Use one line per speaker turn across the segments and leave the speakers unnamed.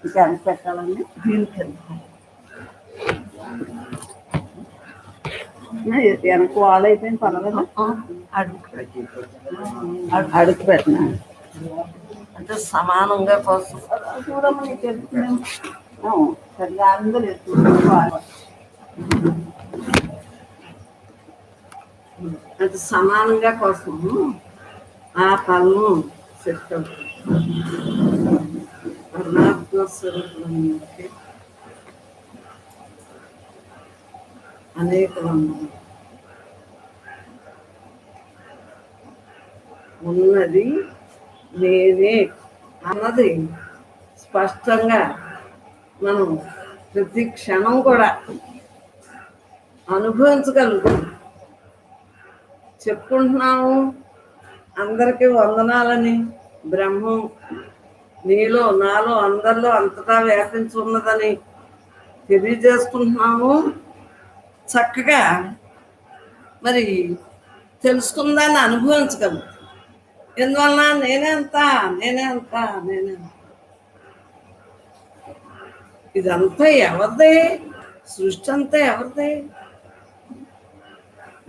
ఇంకా ఎంత పెట్టాలండి దీనికి వెనక వాళ్ళు అయిపోయింది పర్వాలేదు అడుగు పెట్టినా అంటే సమానంగా కోసం చూడమ్మా నీకు తెలుసు సరిగా అందరూ అంటే సమానంగా కోసం ఆ పళ్ళు చెప్తాం అనేక ఉన్నది నేనే అన్నది స్పష్టంగా మనం ప్రతి క్షణం కూడా అనుభవించగలుగుతాం. చెప్పుకుంటున్నాము అందరికీ వందనాలని, బ్రహ్మం నీలో నాలో అందరిలో అంతటా వ్యాపించి ఉన్నదని తెలియజేసుకుంటున్నాము. చక్కగా మరి తెలుసుకుందాన్ని అనుభవించగలం. ఎందువలన నేనే అంత ఇదంతా ఎవరిదే? సృష్టి అంతా ఎవరిదే?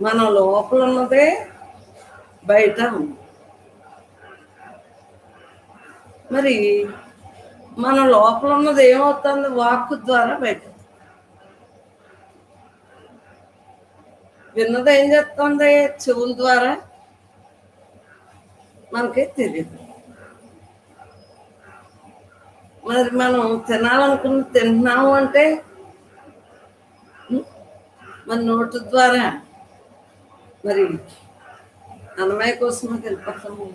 మన లోపల ఉన్నదే బయట ఉంది. మరి మన లోపల ఉన్నది ఏమవుతుంది? వాక్కు ద్వారా బయట. విన్నది ఏం చేస్తుంది? చెవుల ద్వారా మనకి తెలియదు. మరి మనం తినాలనుకుని తింటున్నాము అంటే మన నోటి ద్వారా మరి అన్నమయ కోసమే వెళ్ళిపోతాము.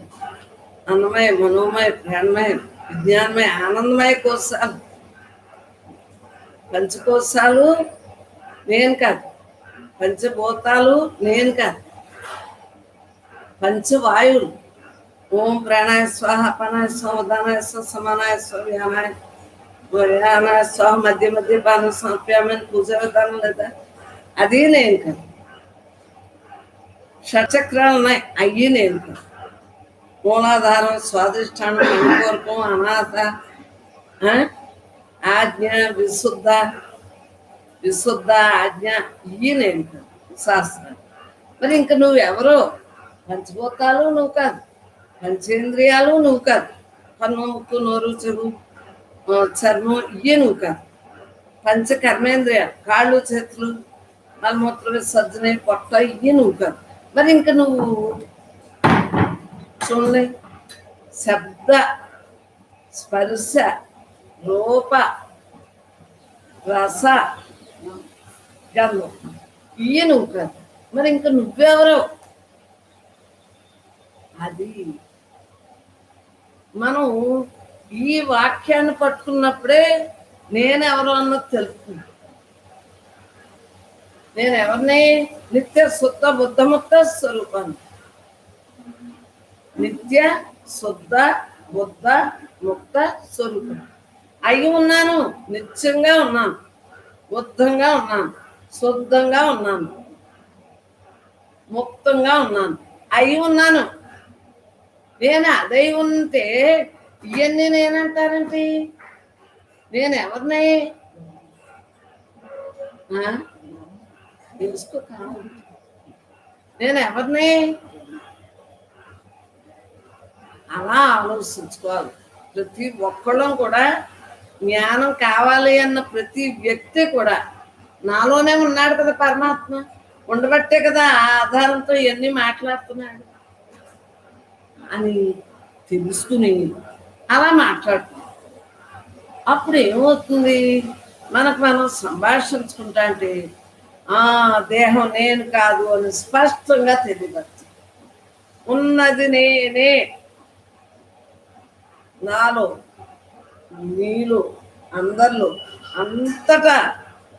అన్నమయ, మనోమయ, ప్రాణమయ, విజ్ఞానమయ, ఆనందమయ కోశాలు. పంచకోశాలు నేను కాదు, పంచభూతాలు నేను కాదు, పంచవాయువులు ఓం ప్రాణాయ స్వాహ, అపానాయ స్వాహ, ఉదానాయ స్వాహ, సమానాయ స్వాహ, వ్యానాయ స్వాహ, మధ్య మధ్య పాన సమర్ప్యామని పూజ విధానం లేదా? అది నేను కాదు. షట్చక్రాలు ఉన్నాయి, అయ్యి నేను కాదు. మూలాధారం, స్వాధిష్టానం, అనుకోరకం, అనాథ, ఆజ్ఞ, విశుద్ధ ఆజ్ఞ, ఇవి నేను కాదు. శాస్త్రం. మరి ఇంక నువ్వెవరో? పంచభూతాలు నువ్వు కాదు, పంచేంద్రియాలు నువ్వు కాదు, కన్ను, ముక్కు, నోరు, చెవు, చర్మం, ఇవి నువ్వు కాదు. పంచకర్మేంద్రియాలు, కాళ్ళు, చేతులు, మలమూత్ర విసర్జన, పొట్ట, ఇవి నువ్వు కాదు. మరి ఇంక నువ్వు చూడలే శబ్ద, స్పర్శ, రూప, రస, గంధం, ఇవి నువ్వు కాదు. మరి ఇంక నువ్వెవరో? అది మనం ఈ వాక్యాన్ని పట్టుకున్నప్పుడే నేనెవరో అన్నది తెలుస్తుంది. నేనెవరిని? నిత్య శుద్ధ బుద్ధముక్త స్వరూపాన్ని. నిత్య శుద్ధ బుద్ధ ముక్త స్వరూపం అయి ఉన్నాను. నిత్యంగా ఉన్నాను, బుద్ధంగా ఉన్నాను, శుద్ధంగా ఉన్నాను, ముక్తంగా ఉన్నాను, అయి ఉన్నాను. నేను అదై ఉంటే ఇవన్నీ నేనంటారేంటి? నేను ఎవరిని? తెలుసుకో. నేను ఎవరిని? అలా ఆలోచించుకోవాలి. ప్రతి ఒక్కళ్ళం కూడా జ్ఞానం కావాలి అన్న ప్రతి వ్యక్తి కూడా నాలోనే ఉన్నాడు కదా పరమాత్మ. ఉండబట్టే కదా ఆ ఆధారంతో ఇవన్నీ మాట్లాడుతున్నాడు అని తెలుసుకుని అలా మాట్లాడుతున్నాం. అప్పుడు ఏమవుతుంది? మనకు మనం సంభాషించుకుంటా అంటే దేహం నేను కాదు అని స్పష్టంగా తెలియవచ్చు. ఉన్నది నేనే, నాలో, నీలో, అందరిలో, అంతటా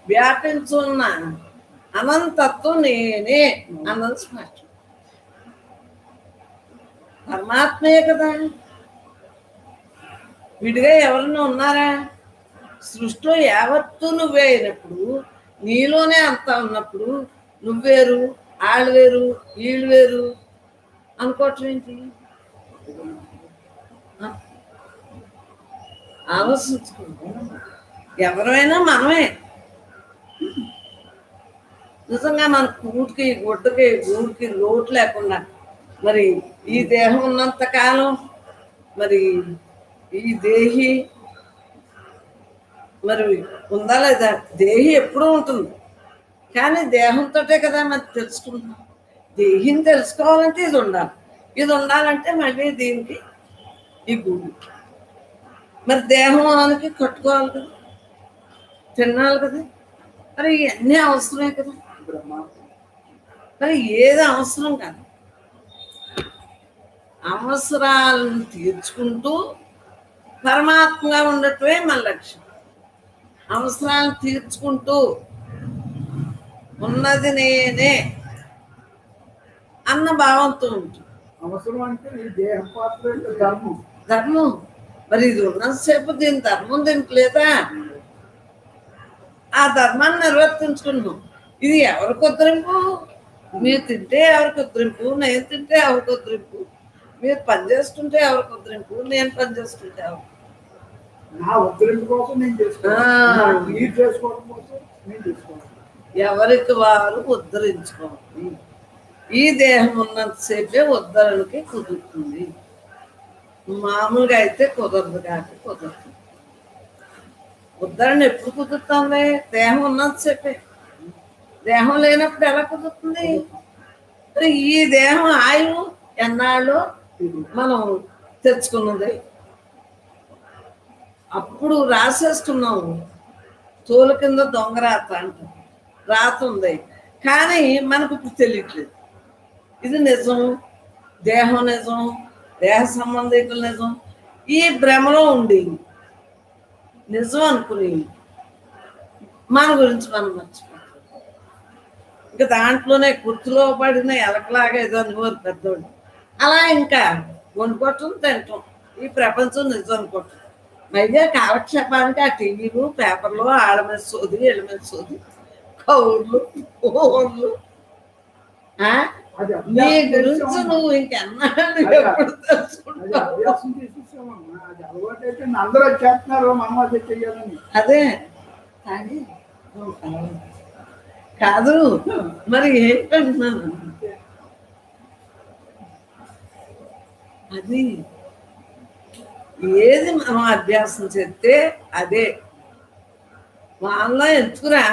వ్యాపించున్న అనంతత్వం నేనే అన్నది స్పష్టం. పరమాత్మే కదా. విడిగా ఎవరన్నా ఉన్నారా? సృష్టిలో యావత్తు నువ్వే అయినప్పుడు, నీలోనే అంతా ఉన్నప్పుడు నువ్వేరు, వాళ్ళు వేరు, వీళ్ళు వేరు అనుకోవటం ఏంటి? ఆలోచించుకుంటాం. ఎవరైనా మనమే. నిజంగా మన కూటికి గుడ్డకి గూడికి లోటు లేకుండా మరి ఈ దేహం ఉన్నంత కాలం మరి ఈ దేహి మరి ఉందా లేదా? దేహి ఎప్పుడూ ఉంటుంది, కానీ దేహంతో కదా మరి తెలుసుకుంటున్నాం. దేహిని తెలుసుకోవాలంటే ఇది ఉండాలి, ఇది ఉండాలంటే మళ్ళీ దీనికి ఈ గూడు. మరి దేహానికి కట్టుకోవాలి కదా, తినాలి కదా, మరి ఇవన్నీ అవసరమే కదా. మరి ఏది అవసరం కాదు, అవసరాలను తీర్చుకుంటూ పరమాత్మగా ఉండటమే మన లక్ష్యం. అవసరాలను తీర్చుకుంటూ ఉన్నది నేనే అన్న భావంతో ఉంటుంది.
అవసరం అంటే ఈ దేహ పాత్ర ధర్మం.
ధర్మం మరి ఇది ఉన్నంతసేపు దీని ధర్మం దీనికి లేదా? ఆ ధర్మాన్ని నిర్వర్తించుకున్నాం. ఇది ఎవరికి ఉద్ధరింపు? మీరు తింటే ఎవరికి ఉద్ధరింపు, నేను తింటే ఎవరికి ఉద్ధరింపు, మీరు పని చేసుకుంటే ఎవరికి ఉద్ధరింపు, నేను పని చేసుకుంటే ఎవరికి?
నా ఉద్ధరింపు కోసం నేను చేసుకోవడం కోసం నేను చేసుకోవాలి.
ఎవరికి వారు ఉద్ధరించుకోవాలి. ఈ దేహం ఉన్నంతసేపే ఉద్ధరణకి కుదురుతుంది. మామూలుగా అయితే కుదరదు, కాక కుదరదు. ఉద్ధరణ ఎప్పుడు కుదురుతుంది? దేహం ఉన్నంతసేపే. దేహం లేనప్పుడు ఎలా కుదురుతుంది? ఈ దేహం ఆయువు ఎన్నాళ్ళు మనం తెచ్చుకున్నది, అప్పుడు రాసేసుకున్నాము. తోలు కింద దొంగ రాత అంట, రాత ఉంది, కానీ మనకు ఇప్పుడు తెలియట్లేదు. ఇది నిజం, దేహం నిజం, దేహ సంబంధికులు నిజం. ఈ భ్రమలో ఉండి నిజం అనుకుని మన గురించి మనం మర్చిపోతాం. ఇంకా దాంట్లోనే గుర్తులో పడిన ఎలకలాగా ఏదో అనుకోరు పెద్దోళ్ళు. అలా ఇంకా వండుకోవటం తింటాం. ఈ ప్రపంచం నిజం అనుకోవటం. మధ్య కాలక్షేపానికి ఆ టీవీలు పేపర్లు ఆళ్ళ మీద సోది, వీళ్ళ మీద సోది, కౌర్లు ఊర్లు. నీ గురించి నువ్వు ఇంకెన్నాళ్ళు ఎప్పుడు తెలుసుకుంటావు? అదే కానీ కాదు మరి ఏంటంటున్నాను, అది ఏది మనం అభ్యాసం చేస్తే అదే. వాళ్ళలో ఎంచుకురా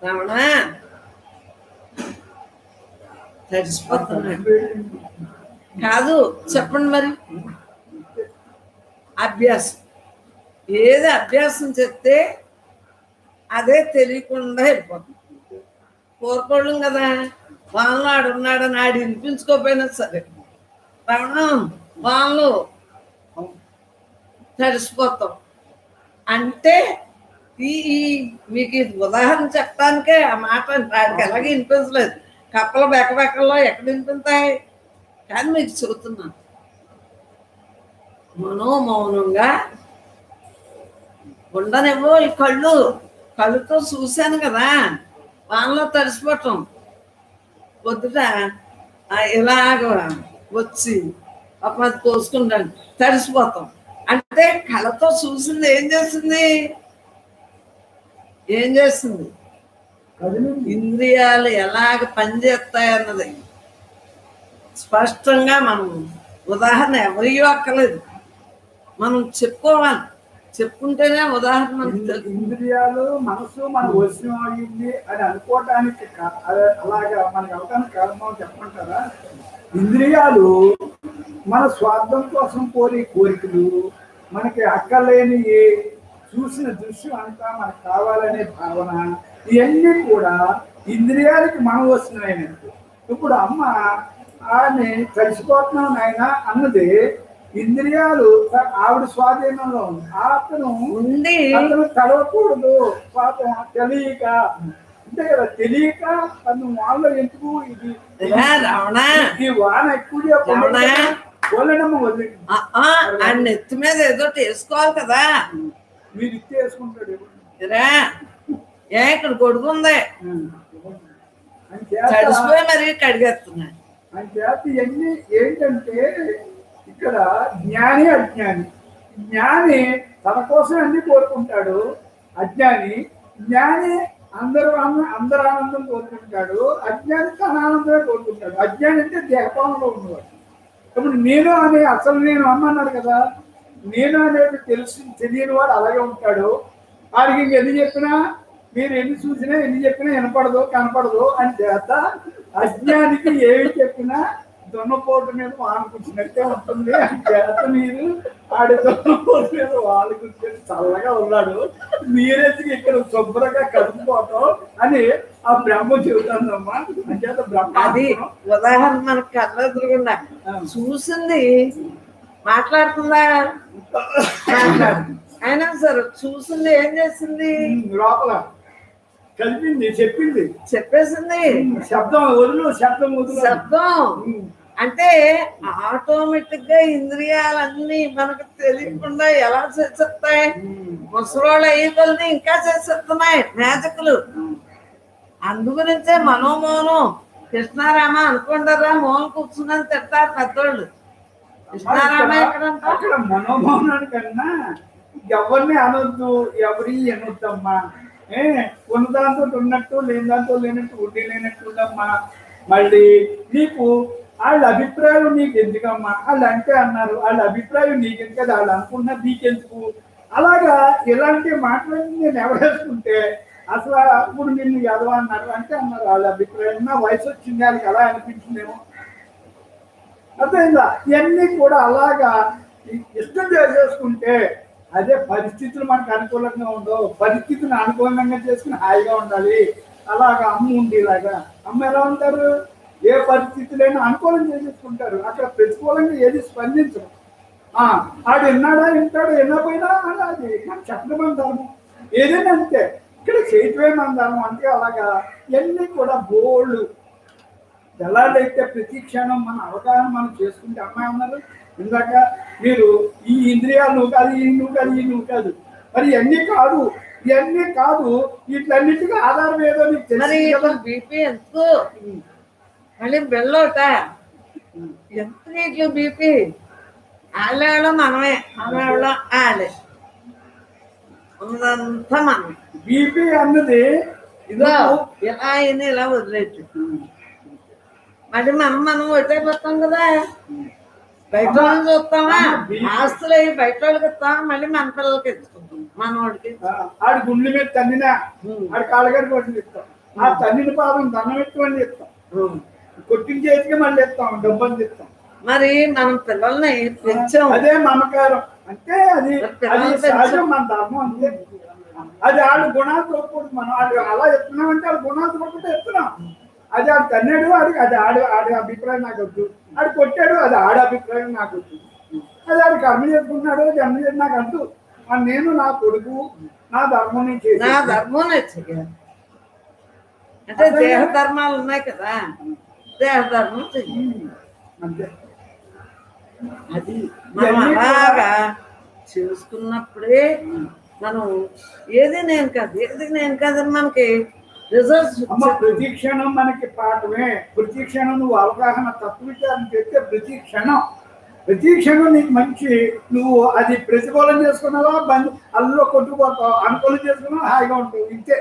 రమణ, తడిసిపోతున్నాడు కాదు. చెప్పండి మరి, అభ్యాసం ఏది అభ్యాసం చేస్తే అదే తెలియకుండా వెళ్ళిపోతుంది. కోరుకోవడం కదా, వాళ్ళలో ఆడున్నాడని ఆడి వినిపించుకోపోయినా సరే రమణ వాళ్ళు తడిసిపోతాం అంటే ఈ మీకు ఇది ఉదాహరణ చెప్పడానికే ఆ మాట. వాడికి ఎలాగే వినిపించలేదు, కప్పలు బెక్కబెక్కల్లో ఎక్కడ వినిపిస్తాయి, కానీ మీకు చెబుతున్నాను. మనోమౌనంగా ఉండనేమో. ఈ కళ్ళుతో చూశాను కదా, వాళ్ళలో తడిసిపోవటం. పొద్దుట ఇలాగ వచ్చి ఒక మధ్య పోసుకుంటాను, తడిసిపోతాం. అంటే కళ్ళతో చూసింది ఏం చేస్తుంది? ఇంద్రియాలు ఎలాగ పనిచేస్తాయన్నది స్పష్టంగా మనం ఉదాహరణ ఎవరియో అక్కర్లేదు, మనం చెప్పుకోవాలి. చెప్పుకుంటేనే ఉదాహరణ.
ఇంద్రియాలు మనసు మన వశం అయింది అని అనుకోవటానికి అలాగా మనకి అవటానికి కారణం చెప్పమంటారా? ఇంద్రియాలు మన స్వార్థం కోసం కోరి కోరికలు, మనకి అక్కర్లేని చూసిన దృశ్యం అంతా మనకు కావాలనే భావన, ఇవన్నీ కూడా ఇంద్రియాలకి మన వస్తున్నైనట్టు. ఇప్పుడు అమ్మ ఆమె కలిసిపోతున్నాం ఆయన అన్నది ఇంద్రియాలు ఆవిడ స్వాధీనంలో ఉంది. అతను తడవకూడదు పాపం తెలియక అంతే కదా, తెలియక తను వాళ్ళలో ఎందుకు ఇది
రమణ
ఈ వాన ఎక్కువ
రమణ
వదలడమ్మ వదిలి
ఆ నెత్తి మీద ఏదో వేసుకోవాలి కదా.
మీరు ఇచ్చేసుకుంటాడు
రా ఇక్కడ కొడుకుంది
అని చేత
తడిసిపోయి మరి కడిగేస్తున్నా.
అని చేత ఇవన్నీ ఏంటంటే ఇక్కడ జ్ఞాని అజ్ఞాని. జ్ఞాని తన కోసం అన్ని కోరుకుంటాడు, అజ్ఞాని జ్ఞాని అందరూ ఆనందం కోరుకుంటాడు, అజ్ఞాని తన ఆనందమే కోరుకుంటాడు. అజ్ఞాని అంటే దేహపాలంలో ఉన్నవాడు. ఇప్పుడు నేను అనే అసలు నేను అమ్మన్నాడు కదా, నేను అనేది తెలియని వాడు అలాగే ఉంటాడు. వాడికి ఇంకెన్ని చెప్పినా, మీరు ఎన్ని చూసినా ఎన్ని చెప్పినా వినపడదు కనపడదు అని చేత అజ్ఞానికి ఏమి చెప్పినా దొన్నపోటు మీద వాళ్ళు కూర్చున్నట్టే ఉంటుంది అని చేత మీరు ఆడి దొన్నపోటు మీద వాళ్ళు కూర్చొని చల్లగా ఉన్నాడు, మీరెందుకు ఇక్కడ శుభ్రంగా కడుపుకోవటం అని ఆ బ్రహ్మ చెబుతుందమ్మా. అని చేత బ్రహ్మ
అది ఉదాహరణ మనకు కళ్ళ ఎదురుగుండా చూసింది మాట్లాడుతుందా, అయినా సరే చూసింది ఏం చేసింది,
లోపల కలిపింది, చెప్పింది,
చెప్పేసింది.
శబ్దం వదులు, శబ్దం వదులు.
శబ్దం అంటే ఆటోమేటిక్ గా ఇంద్రియాలన్నీ మనకు తెలియకుండా ఎలా చేసేస్తాయి, ముసలోళ్ళు అయ్యి కొలిది ఇంకా చేసేస్తున్నాయి మ్యాజిక్లు. అందుగురించే మనోమౌనం. కృష్ణారామ అనుకుంటారా, మౌనం కూర్చున్నది తిడతారు పెద్దోళ్ళు. కృష్ణారామ
అక్కడ మనోమౌనానికన్నా ఎవరిని అనొద్దు, ఎవరి అనొద్దమ్మా. ఉన్నదాంతో ఉన్నట్టు, లేని దాంతో లేనట్టు, ఉండి లేనట్టు ఉండమ్మా. మళ్ళీ నీకు వాళ్ళ అభిప్రాయం నీకు ఎందుకమ్మా, వాళ్ళు అంటే అన్నారు, వాళ్ళ అభిప్రాయం నీకెందుకు, కదా వాళ్ళు అనుకున్నది నీకెందుకు. అలాగా ఇలాంటి మాటలన్నీ నేను ఎవరేసుకుంటే అసలు అప్పుడు నిన్ను ఎదవ అన్నారు అంటే అన్నారు, వాళ్ళ అభిప్రాయం. నా వయసు వచ్చింది వాళ్ళకి అలా అనిపించిందేమో. అర్థమైందా? ఇవన్నీ కూడా అలాగా ఇష్టం చేసేసుకుంటే అదే పరిస్థితులు మనకు అనుకూలంగా ఉండవు. పరిస్థితులను అనుకూలంగా చేసుకుని హాయిగా ఉండాలి. అలాగా అమ్మ ఉండి ఇలాగా అమ్మ ఎలా ఉంటారు, ఏ పరిస్థితులైనా అనుకూలం చేసేసుకుంటారు. అక్కడ ప్రతికూలంగా ఏది స్పందించరు. ఆడు విన్నాడా వింటాడు, వినకపోయినా అది మనం చెప్పడం మన ధర్మం. ఏదైనా అంతే, ఇక్కడ చేయటమే మన ధర్మం. అంటే అలాగా ఇవన్నీ కూడా బోళ్ళు ఎలాగైతే ప్రతి క్షణం మన అవగాహన మనం చేసుకుంటే, అమ్మాయి అన్నారు ఇందాక మీరు ఈ ఇంద్రియాలు నువ్వు కాదు, ఈ నువ్వు కాదు, ఈ నువ్వు కాదు, మరి ఇవన్నీ కాదు, ఇవన్నీ కాదు, వీటన్నిటికీ ఆధారం ఏదో నీకు తెలుసు.
బీపీ ఎందుకు మళ్ళీ బెల్లోట ఎంత నీట్లు బీపీ, వాళ్ళేవాళ్ళం మనమే, మనవాళ్ళం వాళ్ళే, ఉన్నదంతా మనమే.
బీపీ అన్నది
ఇదో ఇలా అయినా ఇలా వదిలేచ్చు. మరి మనం వదిలేపోతాం కదా, బయట వాళ్ళని చూస్తామా, ఆస్తులు అవి బయట వాళ్ళకి ఇస్తామా, మళ్ళీ మన పిల్లలకి ఇచ్చుకుంటాం, మనవాడికి.
ఆడి గుండెల మీద తన్నినా ఆడి కాళ్ళగారి కొట్టిన ఇస్తాం, ఆ తన్నిన పాదం దండం ఎత్తుకొని ఇస్తాం, కొట్టిన చేతికి మళ్ళీ ఇస్తాం, డబ్బులు ఇస్తాం.
మరి మనం పిల్లల్ని పెంచాం,
అదే మమకారం. అంటే అది సహజం, మన ధర్మం. అంతే. అది ఆడు గుణాలు తోకూడదు. మనం ఆడు అలా ఎత్తున్నామంటే ఆడు గుణాలు తోకుంటే ఎత్తున్నాం. అది ఆడు తన్నాడు, అది ఆడి అభిప్రాయం నాకు వద్దు. ఆడు కొట్టాడు, అది ఆడ అభిప్రాయం నాకు వద్దు. అది ఆడు కర్మ చేసుకున్నాడు, జన్మ చేసి నాకు అంటూ నేను నా కొడుకు నా ధర్మం నుంచి
నా ధర్మం చెయ్యాలి. అంటే దేహ ధర్మాలు ఉన్నాయి కదా, దేహ ధర్మం చెయ్యాలి.
అంతే.
అది మనం అలాగా చేసుకున్నప్పుడే మనం ఏది నేను కాదు, ఏది నేను కాదని మనకి రిజల్ట్స్.
ప్రతి క్షణం మనకి పాఠమే. ప్రతి క్షణం నువ్వు అవగాహన తత్వవిచారం చేస్తే ప్రతి క్షణం నీకు మంచి. నువ్వు అది ప్రతికూలం చేసుకున్నావా, అందులో కొట్టుకుపోతావు, అనుకూలం చేసుకున్నావా హాయిగా ఉంటావు. ఇంతే.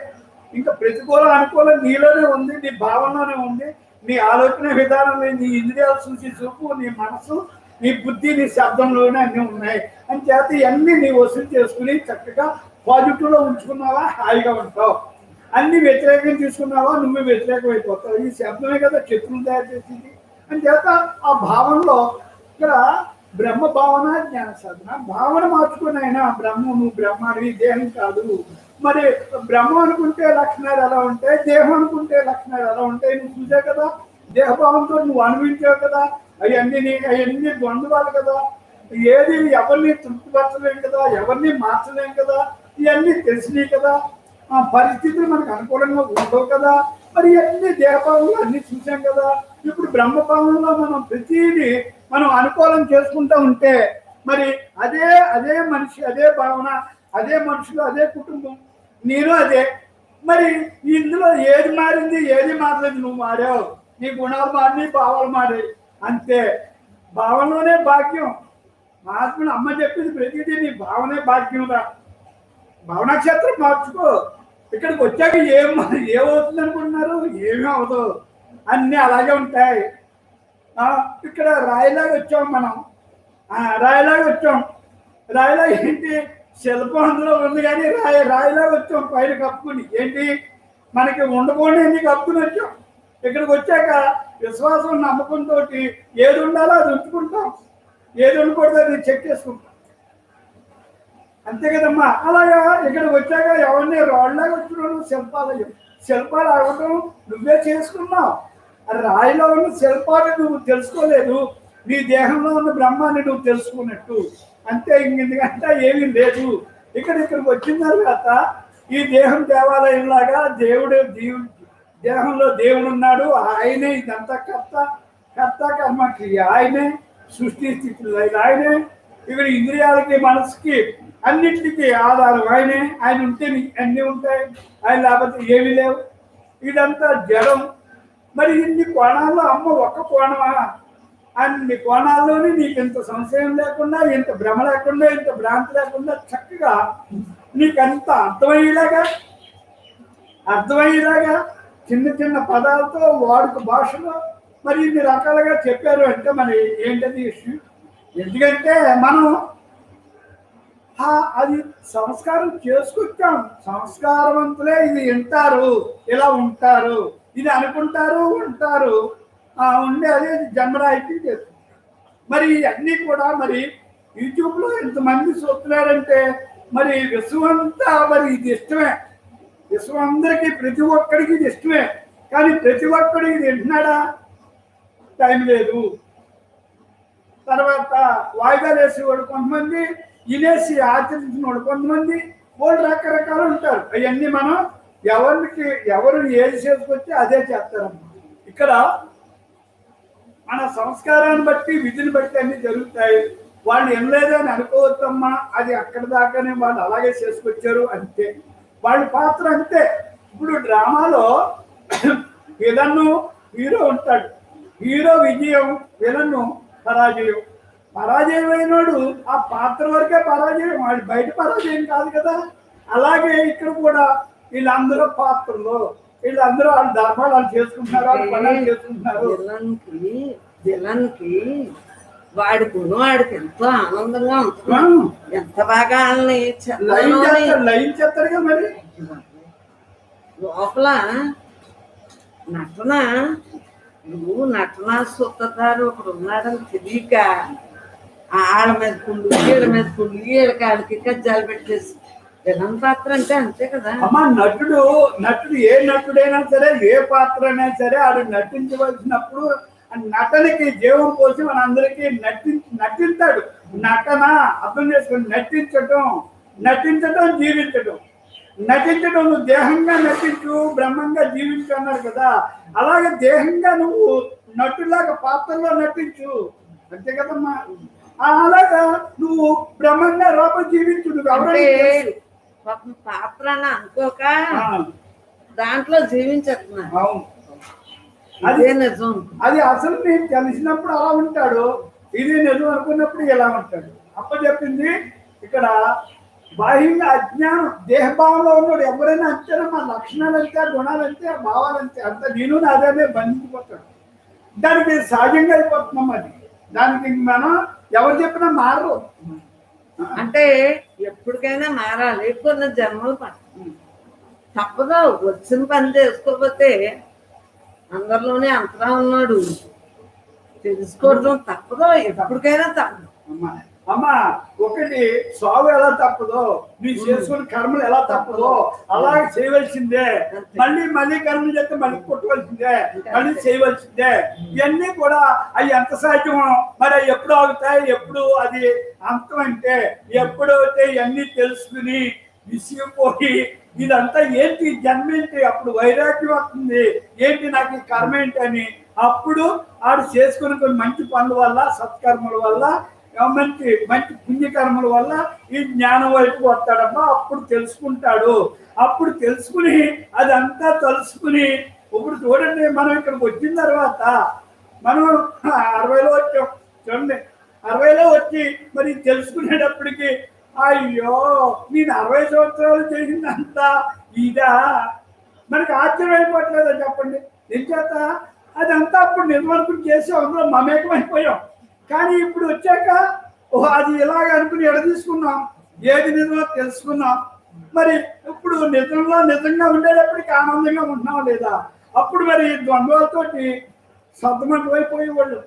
ఇంకా ప్రతికూలం అనుకూలం నీలోనే ఉంది, నీ భావనలోనే ఉంది, నీ ఆలోచన విధానంలో, నీ ఇంద్రియాలు చూసి చూపు, నీ మనసు, నీ బుద్ధి, నీ శబ్దంలోనే అన్నీ ఉన్నాయి. అని చేత ఇవన్నీ నీ వసూలు చేసుకుని చక్కగా పాజిటివ్లో ఉంచుకున్నావా హాయిగా ఉంటావు. అన్ని వ్యతిరేకం తీసుకున్నావా నువ్వు వ్యతిరేకం అయిపోతావు. ఈ శబ్దమే కదా శత్రువులు తయారు చేసింది. అని చేత ఆ భావనలో ఇక్కడ బ్రహ్మ భావన, జ్ఞాన సాధన. భావన మార్చుకుని అయినా బ్రహ్మ, నువ్వు బ్రహ్మాడివి, దేహం కాదు. మరి బ్రహ్మ అనుకుంటే లక్షణాలు ఎలా ఉంటాయి, దేహం అనుకుంటే లక్షణాలు ఎలా ఉంటాయి నువ్వు చూసే కదా. దేహభావంతో నువ్వు అనుభవించావు కదా. అవన్నీ ద్వంద్వాలు కదా. ఏది ఎవరిని తృప్తిపరచలేం కదా, ఎవరిని మార్చలేం కదా. ఇవన్నీ తెలిసినాయి కదా. ఆ పరిస్థితులు మనకు అనుకూలంగా ఉండవు కదా. మరి అన్ని దేహభావంలో అన్ని చూసాం కదా. ఇప్పుడు బ్రహ్మభావంలో మనం ప్రతిదీ మనం అనుకూలం చేసుకుంటూ ఉంటే మరి అదే అదే మనిషి, అదే భావన, అదే మనుషులు, అదే కుటుంబం, నేను అదే. మరి ఇందులో ఏది మారింది, ఏది మారలేదు? నువ్వు మారావు, నీ గుణాలు మారి, భావాలు మారాయి, అంతే. భావనలోనే భాగ్యం. మహాత్ముడు అమ్మ చెప్పింది ప్రతిదీ నీ భావనే భాగ్యంగా. భావనక్షేత్రం మార్చుకో. ఇక్కడికి వచ్చాక ఏమవుతుంది అనుకుంటున్నారు? ఏమీ అవదు, అన్నీ అలాగే ఉంటాయి. ఇక్కడ రాయిలాగా వచ్చాం మనం, రాయిలాగా వచ్చాం. రాయిలా ఏంటి? శిల్పం అందులో ఉంది కానీ రాయిలాగా వచ్చాం పైన కప్పుకుని. ఏంటి మనకి ఉండకుండా ఎన్ని కప్పుకుని వచ్చాం. ఇక్కడికి వచ్చాక విశ్వాసం, నమ్మకంతో ఏది ఉండాలో అది ఉంచుకుంటాం, ఏది ఉండకూడదు అది చెక్ చేసుకుంటాం, అంతే కదమ్మా. అలాగా ఇక్కడికి వచ్చాక ఎవరిని రాళ్ళలాగా వచ్చినాడు శిల్పాలు అవ్వటం నువ్వే చేసుకున్నావు. రాయిలో ఉన్న శిల్పాన్ని నువ్వు తెలుసుకోలేదు, నీ దేహంలో ఉన్న బ్రహ్మాన్ని నువ్వు తెలుసుకున్నట్టు, అంతే. ఎందుకంటే ఏమీ లేదు. ఇక్కడికి వచ్చిన తర్వాత ఈ దేహం దేవాలయంలాగా దేహంలో దేవుడు ఉన్నాడు, ఆయనే ఇదంతా కర్త కర్మ క్రియ ఆయనే, సృష్టి స్థితులు ఆయనే, ఇక్కడ ఇంద్రియాలకి మనసుకి అన్నింటికి ఆధారం ఆయనే. ఆయన ఉంటే అన్నీ ఉంటాయి, ఆయన లేకపోతే ఏమీ లేవు. ఇదంతా జడం. మరి ఇన్ని కోణాల్లో అమ్మ ఒక్క కోణమా? అన్ని కోణాల్లోని నీకు ఇంత సంశయం లేకుండా, ఇంత భ్రమ లేకుండా, ఇంత భ్రాంతి లేకుండా చక్కగా నీకంత అర్థమయ్యేలాగా చిన్న చిన్న పదాలతో వాడుక భాషలో మరి ఇన్ని రకాలుగా చెప్పారు అంటే మరి ఏంటది ఇష్యూ? ఎందుకంటే మనం అది సంస్కారం చేసుకొచ్చాం. సంస్కారవంతులే ఇది వింటారు, ఇలా ఉంటారు, ఇది అనుకుంటారు, ఉంటారు, ఉండే అదే జన్మరాహిత్యం చేసుకుంటారు. మరి అన్నీ కూడా మరి యూట్యూబ్లో ఎంతమంది చూస్తున్నారంటే మరి విశ్వం అంతా మరి ఇది ఇష్టమే. విశ్వం అందరికీ ప్రతి ఒక్కడికి ఇది ఇష్టమే. కానీ ప్రతి ఒక్కడికి ఇది వింటున్నాడా? టైం లేదు. తర్వాత వాయిదాలు వేసేవాడు కొంతమంది, వినేసి ఆచరించిన వాడు కొంతమంది, వాళ్ళు రకరకాలు ఉంటారు. అవన్నీ మనం ఎవరు ఏది చేసుకొచ్చి అదే చేస్తారమ్మా. ఇక్కడ మన సంస్కారాన్ని బట్టి, విధిని బట్టి అన్ని జరుగుతాయి. వాళ్ళు ఏం లేదని అనుకోవద్దమ్మా, అది అక్కడి దాకానే వాళ్ళు అలాగే చేసుకొచ్చారు, అంతే. వాళ్ళ పాత్ర అంతే. ఇప్పుడు డ్రామాలో విలన్ను హీరో ఉంటాడు, హీరో విజయం, విలన్ను పరాజయం. పరాజయం అయినాడు ఆ పాత్ర వరకే పరాజయం, వాడి బయట పరాజయం కాదు కదా. అలాగే ఇక్కడ కూడా వీళ్ళందరూ పాత్రలు, వీళ్ళందరూ వాళ్ళ ధర్మాలు వాళ్ళు చేసుకుంటున్నారు, వాళ్ళ పనులు చేసుకుంటున్నారు.
విలన్కి వాడి గుణం వాడికి ఎంతో ఆనందంగా ఉంటుంది. ఎంత బాగా
లైన్ చేస్తారుగా. మరి
లోపల నటనా సూత్రధారు ఒకడు ఉన్నాడని తెలియక ఆడ మీద పుల్లు, ఈడ మీద పుల్లు, ఈడకి ఆడికి కజ్జాలు పెట్టేసి విలన్ పాత్ర అంటే అంతే కదా
అమ్మా. నటుడు ఏ నటుడైనా సరే, ఏ పాత్ర అయినా సరే, ఆడు నటించవలసినప్పుడు నటనకి జీవం పోసి మన అందరికీ నటించాడు. నటన అర్థం చేసుకుని నటించటం జీవించటం. నువ్వు దేహంగా నటించు, బ్రహ్మంగా జీవించు అన్నారు కదా. అలాగే దేహంగా నువ్వు నటులాగా పాత్రలో నటించు, అంతే కదమ్మా. అలాగా నువ్వు బ్రహ్మంగా లోపల జీవించు. నువ్వు
పాత్ర అని అనుకోక దాంట్లో జీవించట్న్నా.
అవును,
అదే నిజం.
అది అసలు నేను తెలిసినప్పుడు అలా ఉంటాడు, ఇది నిజం అనుకున్నప్పుడు ఎలా ఉంటాడు. అప్ప చెప్పింది ఇక్కడ బాహ్యంగా అజ్ఞానం, దేహభావంలో ఉన్నాడు ఎవరైనా అంతేనా. మా లక్షణాలు అంతే, గుణాలు అంతే, భావాలు అంతే, అంత నేను అదే బంధించిపోతాడు. దానికి సహజంగా అయిపోతున్నాం. అది దానికి మనం ఎవరు చెప్పినా మారరు.
అంటే ఎప్పటికైనా మారాలి, కొన్ని జన్మలు తప్పదు. వచ్చిన పని చేసుకోకపోతే అందరిలోనే అంతరా ఉన్నాడు, తెలుసుకోవడం తప్పదు, ఎప్పటికైనా తప్పదు.
అమ్మా ఒకటి సాగు ఎలా తప్పదో, మీరు చేసుకున్న కర్మలు ఎలా తప్పదో అలాగే చేయవలసిందే. మళ్ళీ కర్మలు చేస్తే మళ్ళీ కొట్టవలసిందే, మళ్ళీ చేయవలసిందే. ఇవన్నీ కూడా అవి ఎంత సాధ్యం. మరి అవి ఎప్పుడు ఆగుతాయి, ఎప్పుడు అది అంతం అంటే ఎప్పుడైతే ఇవన్నీ తెలుసుకుని విసిగిపోయి ఇదంతా ఏంటి, జన్మ ఏంటి, అప్పుడు వైరాగ్యం వస్తుంది, ఏంటి నాకు ఈ కర్మ ఏంటి అని. అప్పుడు ఆడు చేసుకున్న కొన్ని మంచి పనుల వల్ల, సత్కర్మల వల్ల, మంచి మంచి పుణ్యకర్మల వల్ల ఈ జ్ఞానం వైపు వస్తాడమ్మా. అప్పుడు తెలుసుకుంటాడు. అప్పుడు తెలుసుకుని అదంతా తెలుసుకుని, ఇప్పుడు చూడండి, మనం ఇక్కడికి వచ్చిన తర్వాత మనం 60లో వచ్చాం చూడండి. 60లో వచ్చి మరి తెలుసుకునేటప్పటికి అయ్యో నేను 60 సంవత్సరాలు చేసిందంతా ఇదా, మనకి ఆశ్చర్యం అయిపోవట్లేదా చెప్పండి. ఏం చేత అదంతా అప్పుడు నిర్వర్తనం చేసి అందులో మమేకమైపోయాం. కానీ ఇప్పుడు వచ్చాక అది ఇలాగ అనుకుని ఎడ తీసుకున్నాం, ఏది నిజమో తెలుసుకున్నాం. మరి ఇప్పుడు నిజంగా ఉండేటప్పటికి ఆనందంగా ఉంటున్నాం లేదా? అప్పుడు మరి ద్వంద్వాలతోటి సర్దుమంటమైపోయేవాళ్ళు.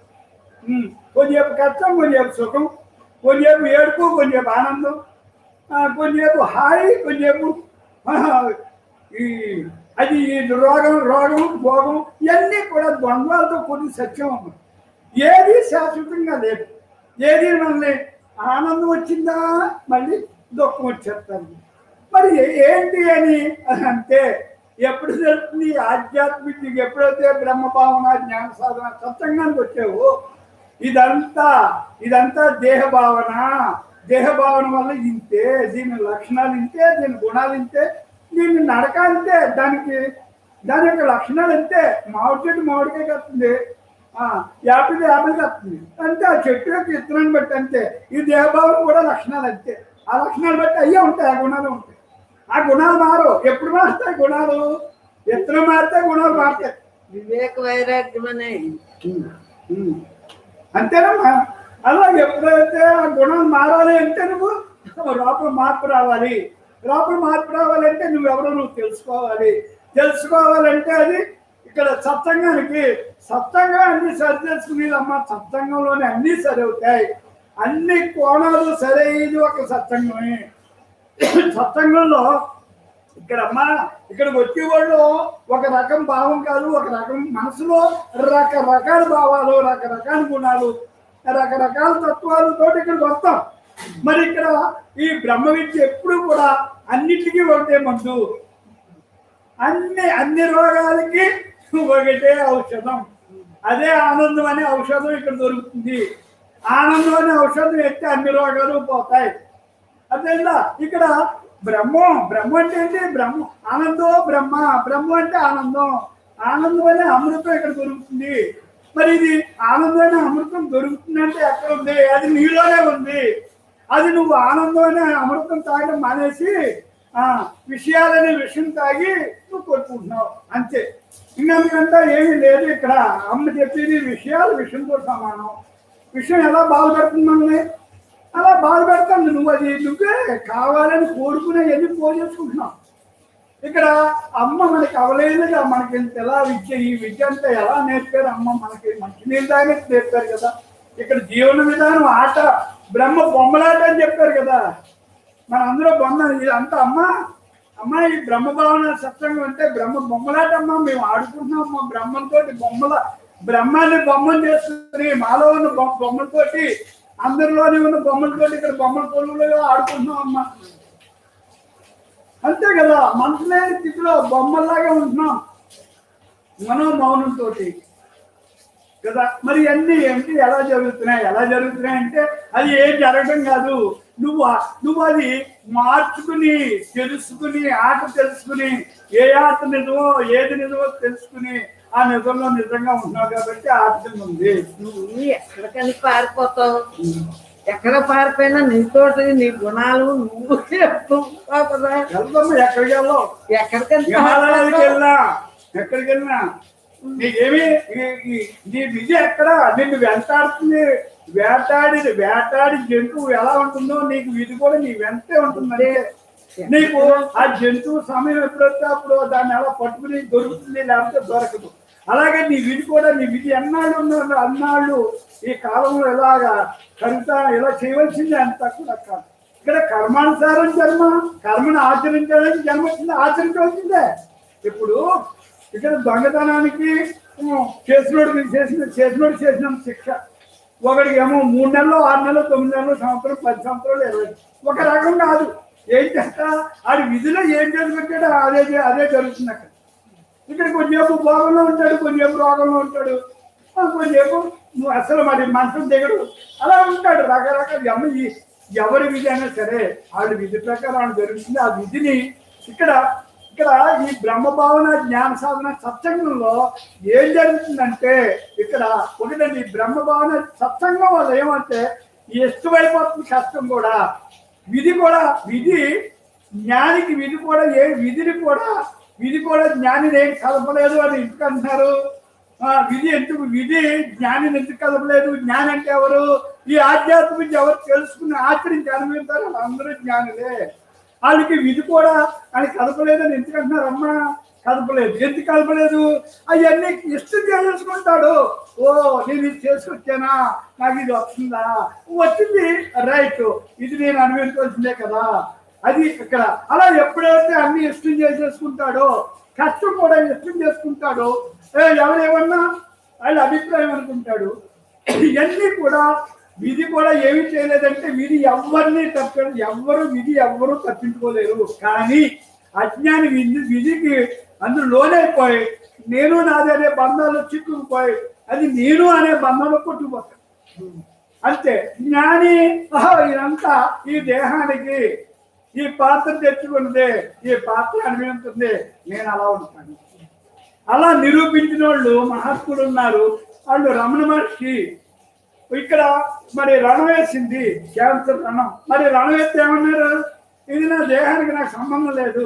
కొద్దిసేపు కష్టం, కొద్దిసేపు సుఖం, కొద్దిసేపు ఏడుపు, కొద్దిసేపు ఆనందం, కొద్దిసేపు హాయి, కొద్దిసేపు ఈ అది రోగం భోగం, ఇవన్నీ కూడా ద్వంద్వాలతో కూడిన సత్యం అమ్మ. ఏది శాశ్వతంగా లేదు. ఏది మనల్ని ఆనందం వచ్చిందా మళ్ళీ దుఃఖం వచ్చేస్తాను. మరి ఏంటి అని అంటే ఎప్పుడు తెలుస్తుంది ఆధ్యాత్మిక, ఎప్పుడైతే బ్రహ్మభావన జ్ఞాన సాధన సత్సంగానికి వచ్చావు, ఇదంతా దేహభావన వల్ల ఇంతే, దీని లక్షణాలు ఇంతే, దీని గుణాలు ఇంతే, దీని నడక అంతే, దాని యొక్క లక్షణాలు అంతే. మామిడి చెట్టు మామిడికాయ కత్తుంది, యాపిల్ కత్తుంది అంతే. ఆ చెట్టు యొక్క విత్తనాన్ని బట్టి అంతే. ఈ దేహభావన కూడా లక్షణాలు అంతే. ఆ లక్షణాలు బట్టి అయ్యే ఉంటాయి, ఆ గుణాలు ఉంటాయి. ఆ గుణాలు మారు. ఎప్పుడు మారుతాయి గుణాలు? విత్తనం మారితే గుణాలు మారుతాయి.
వివేక వైరాగ్యం అనే
అంతేనమ్మా. అలా ఎప్పుడైతే ఆ గుణాలు మారాలి అంటే నువ్వు లోపల మార్పు రావాలి. లోపల మార్పు రావాలంటే నువ్వెవరో నువ్వు తెలుసుకోవాలంటే అది ఇక్కడ సత్సంగం అన్ని సరి తెలుసుకునేదమ్మా. సత్సంగంలోనే అన్నీ సరి అవుతాయి. అన్ని కోణాలు సరైనది ఒక సత్సంగమే. సత్సంగంలో ఇక్కడికి వచ్చేవాళ్ళు ఒక రకం భావం కాదు, ఒక రకం మనసులో రకరకాల భావాలు, రకరకాల గుణాలు, రకరకాల తత్వాలతో ఇక్కడికి వస్తాం. మరి ఇక్కడ ఈ బ్రహ్మ విద్య ఎప్పుడు కూడా అన్నిటికీ ఒకటే మందు. అన్ని రోగాలకి ఒకటే ఔషధం. అదే ఆనందం అనే ఔషధం ఇక్కడ దొరుకుతుంది. ఆనందం అనే ఔషధం ఎత్తే అన్ని రోగాలు పోతాయి. అదేలా ఇక్కడ బ్రహ్మ అంటే ఏంటి? ఆనందో బ్రహ్మ అంటే ఆనందం అనే అమృతం ఇక్కడ దొరుకుతుంది. మరి ఇది ఆనందం అనే అమృతం దొరుకుతుంది అంటే ఎక్కడ ఉంది? అది నీలోనే ఉంది. అది నువ్వు ఆనందం అనే అమృతం తాగడం మానేసి విషయాలనే విషయం తాగి నువ్వు కొట్టుకుంటున్నావు అంతే. ఇంకంతా ఏమీ లేదు. ఇక్కడ అమ్మ చెప్పేది విషయంతో సమానం. విషయం ఎలా బాధపడుతుంది మనల్ని? అలా బాధపడుతుంది. నువ్వే కావాలని కోరుకునే ఎన్ని పోజేసుకుంటున్నావు. ఇక్కడ అమ్మ మనకి అవలేదుగా మనకి ఎలా ఈ విద్య అంతా ఎలా నేర్పారు అమ్మ మనకి? మంచినీళ్ళు తాగే నేర్పారు కదా. ఇక్కడ జీవన విధానం ఆట, బ్రహ్మ బొమ్మలాట అని చెప్పారు కదా. మన అందరూ ఇదంతా అమ్మ ఈ బ్రహ్మభావన సత్సంగం అంటే బ్రహ్మ బొమ్మలాట అమ్మ. మేము ఆడుకుంటున్నాం అమ్మ బ్రహ్మంతో. బ్రహ్మాన్ని బొమ్మను చేసుకుని మాలో ఉన్న బొమ్మలతోటి, అందరిలోనే ఉన్న బొమ్మలతోటి ఇక్కడ బొమ్మల పొలుగులుగా ఆడుకుంటున్నాం అమ్మ. అంతే కదా. మనసు లేని స్థితిలో బొమ్మల్లాగా ఉంటున్నాం మౌనంతో కదా. మరి అన్నీ ఏంటి ఎలా జరుగుతున్నాయి అంటే అది ఏం జరగడం కాదు. నువ్వు అది మార్చుకుని తెలుసుకుని తెలుసుకుని ఏ ఆట నిజమో ఏది నిజమో తెలుసుకుని ఆ నిజంలో నిజంగా ఉంటున్నావు కాబట్టి ఆట ఉంది.
నువ్వు ఎక్కడికని పారిపోతావు? ఎక్కడ పారిపోయినా నీతో నీ గుణాలు నువ్వు
వెళ్తాము. ఎక్కడికి వెళ్ళావు? ఎక్కడికి వెళ్ళినా నీకేమి నీ విజయ ఎక్కడ? నిన్ను వెంటాడుతుంది. వేటాడి జంతువు ఎలా ఉంటుందో నీకు ఇది కూడా నీ వెంటే ఉంటుందంటే నీకు ఆ జంతువు సమయం ఎప్పుడొస్తే అప్పుడు దాన్ని ఎలా పట్టుకుని దొరుకుతుంది, లేకపోతే దొరకదు. అలాగే నీ విధి కూడా, నీ విధి అన్నాళ్ళు ఈ కాలంలో ఎలాగా ఇలా చేయవలసిందే అంత తక్కువ కాదు. ఇక్కడ కర్మానుసారం కర్మను ఆచరించడానికి జన్మ వచ్చింది, ఆచరించవలసిందే. ఇప్పుడు ఇక్కడ దొంగతనానికి చేసినోడు చేసిన శిక్ష. ఒకడికి ఏమో 3 నెలలు, 6 నెలలు, 9 నెలలు, సంవత్సరం, 10 సంవత్సరాలు, 20. ఒక రకం కాదు. ఏం చేస్తా ఆడి విధిలో ఏం చేసుకుంటాడో అదే జరుగుతుంది అక్కడ. ఇక్కడ కొంచెంసేపు భోగంలో ఉంటాడు, కొంచెంసేపు రోగంలో ఉంటాడు, కొంచెంసేపు నువ్వు అసలు మరి మనసు దిగడు, అలా ఉంటాడు రకరకాల. ఎవరి విధి అయినా సరే వాళ్ళ విధి ప్రకారం వాళ్ళు జరుగుతుంది. ఆ విధిని ఇక్కడ ఇక్కడ ఈ బ్రహ్మభావన జ్ఞాన సాధన సత్సంగంలో ఏం జరుగుతుందంటే, ఇక్కడ ఒకటండి బ్రహ్మభావన సత్సంగం వల్ల ఏమంటే ఎక్కువైపోతుంది కష్టం కూడా. విధి జ్ఞానికి విధి కూడా విధి కూడా జ్ఞానిని ఏం కలపలేదు అని ఎందుకు అంటున్నారు? విధి జ్ఞానిని ఎందుకు కలపలేదు? జ్ఞాని అంటే ఎవరు? ఈ ఆధ్యాత్మిక ఎవరు తెలుసుకుని ఆచరించి అనుభవిస్తారు అందరూ జ్ఞానులే. వాళ్ళకి విధి కూడా అని కలపలేదని ఎందుకు అంటున్నారు? అమ్మ కలపలేదు. ఎందుకు కలపలేదు? అవన్నీ ఇష్టం చేసుకుంటాడు. ఓ నేను ఇది చేసుకొచ్చానా, నాకు ఇది వస్తుందా, వచ్చింది రైట్, ఇది నేను అనుభవించవలసిందే కదా. అది ఇక్కడ అలా ఎప్పుడైతే అన్ని ఇష్టం చేసేసుకుంటాడో, కష్టం కూడా ఇష్టం చేసుకుంటాడో, ఎవరేమన్నా వాళ్ళ అభిప్రాయం అనుకుంటాడు. ఇవన్నీ కూడా విధి కూడా ఏమి చేయలేదంటే విధి ఎవరిని ఎవరు తప్పించుకోలేరు. కానీ అజ్ఞాని విధికి అందులో లోనైపోయి నేను నాది అనే బంధాలు చిక్కుకుపోయి అది నేను అనే బంధంలో కొట్టుకుపోతాడు అంతే. జ్ఞాని ఇదంతా ఈ దేహానికి ఈ పాత్ర తెచ్చుకున్నదే, ఈ పాత్ర అనుభవించింది, నేను అలా ఉంటాను. అలా నిరూపించిన వాళ్ళు మహాత్ములు ఉన్నారు. వాళ్ళు రమణ మహర్షి ఇక్కడ మరి రణం వేసింది, క్యాన్సర్ రణం. మరి రణం వేస్తే ఏమన్నారు? ఇది నా దేహానికి నాకు సంబంధం లేదు,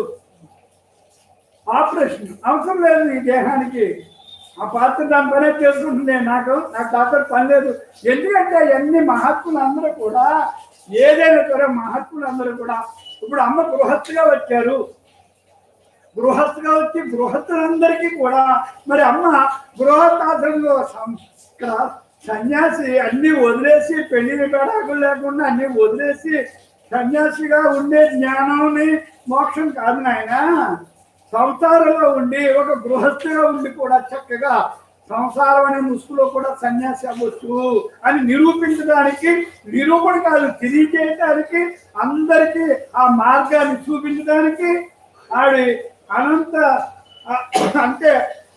ఆపరేషన్ అవసరం లేదు ఈ దేహానికి, ఆ పాత్ర దాని పనే చేసుకుంటుంది, నాకు డాక్టర్ పని లేదు. ఎందుకంటే అన్ని మహాత్ములందరూ కూడా ఏదైనా సరే మహాత్ములందరూ కూడా ఇప్పుడు అమ్మ గృహస్థుగా వచ్చారు. గృహస్థుగా వచ్చి గృహస్థులందరికీ కూడా మరి అమ్మ గృహస్థాశ్రమంలో ఇక్కడ సన్యాసి అన్ని వదిలేసి పెళ్లి విడాకులు లేకుండా అన్ని వదిలేసి సన్యాసిగా ఉండే జ్ఞానాన్ని మోక్షం కాదు నాయన. సంసారంలో ఉండి ఒక గృహస్థుగా ఉండి కూడా చక్కగా సంసారం అనే ముసుగులో కూడా సన్యాసి అవ్వచ్చు అని నిరూపించడానికి, నిరూపణ కాదు తెలియజేయడానికి, అందరికీ ఆ మార్గాన్ని చూపించడానికి ఆడి అనంత అంటే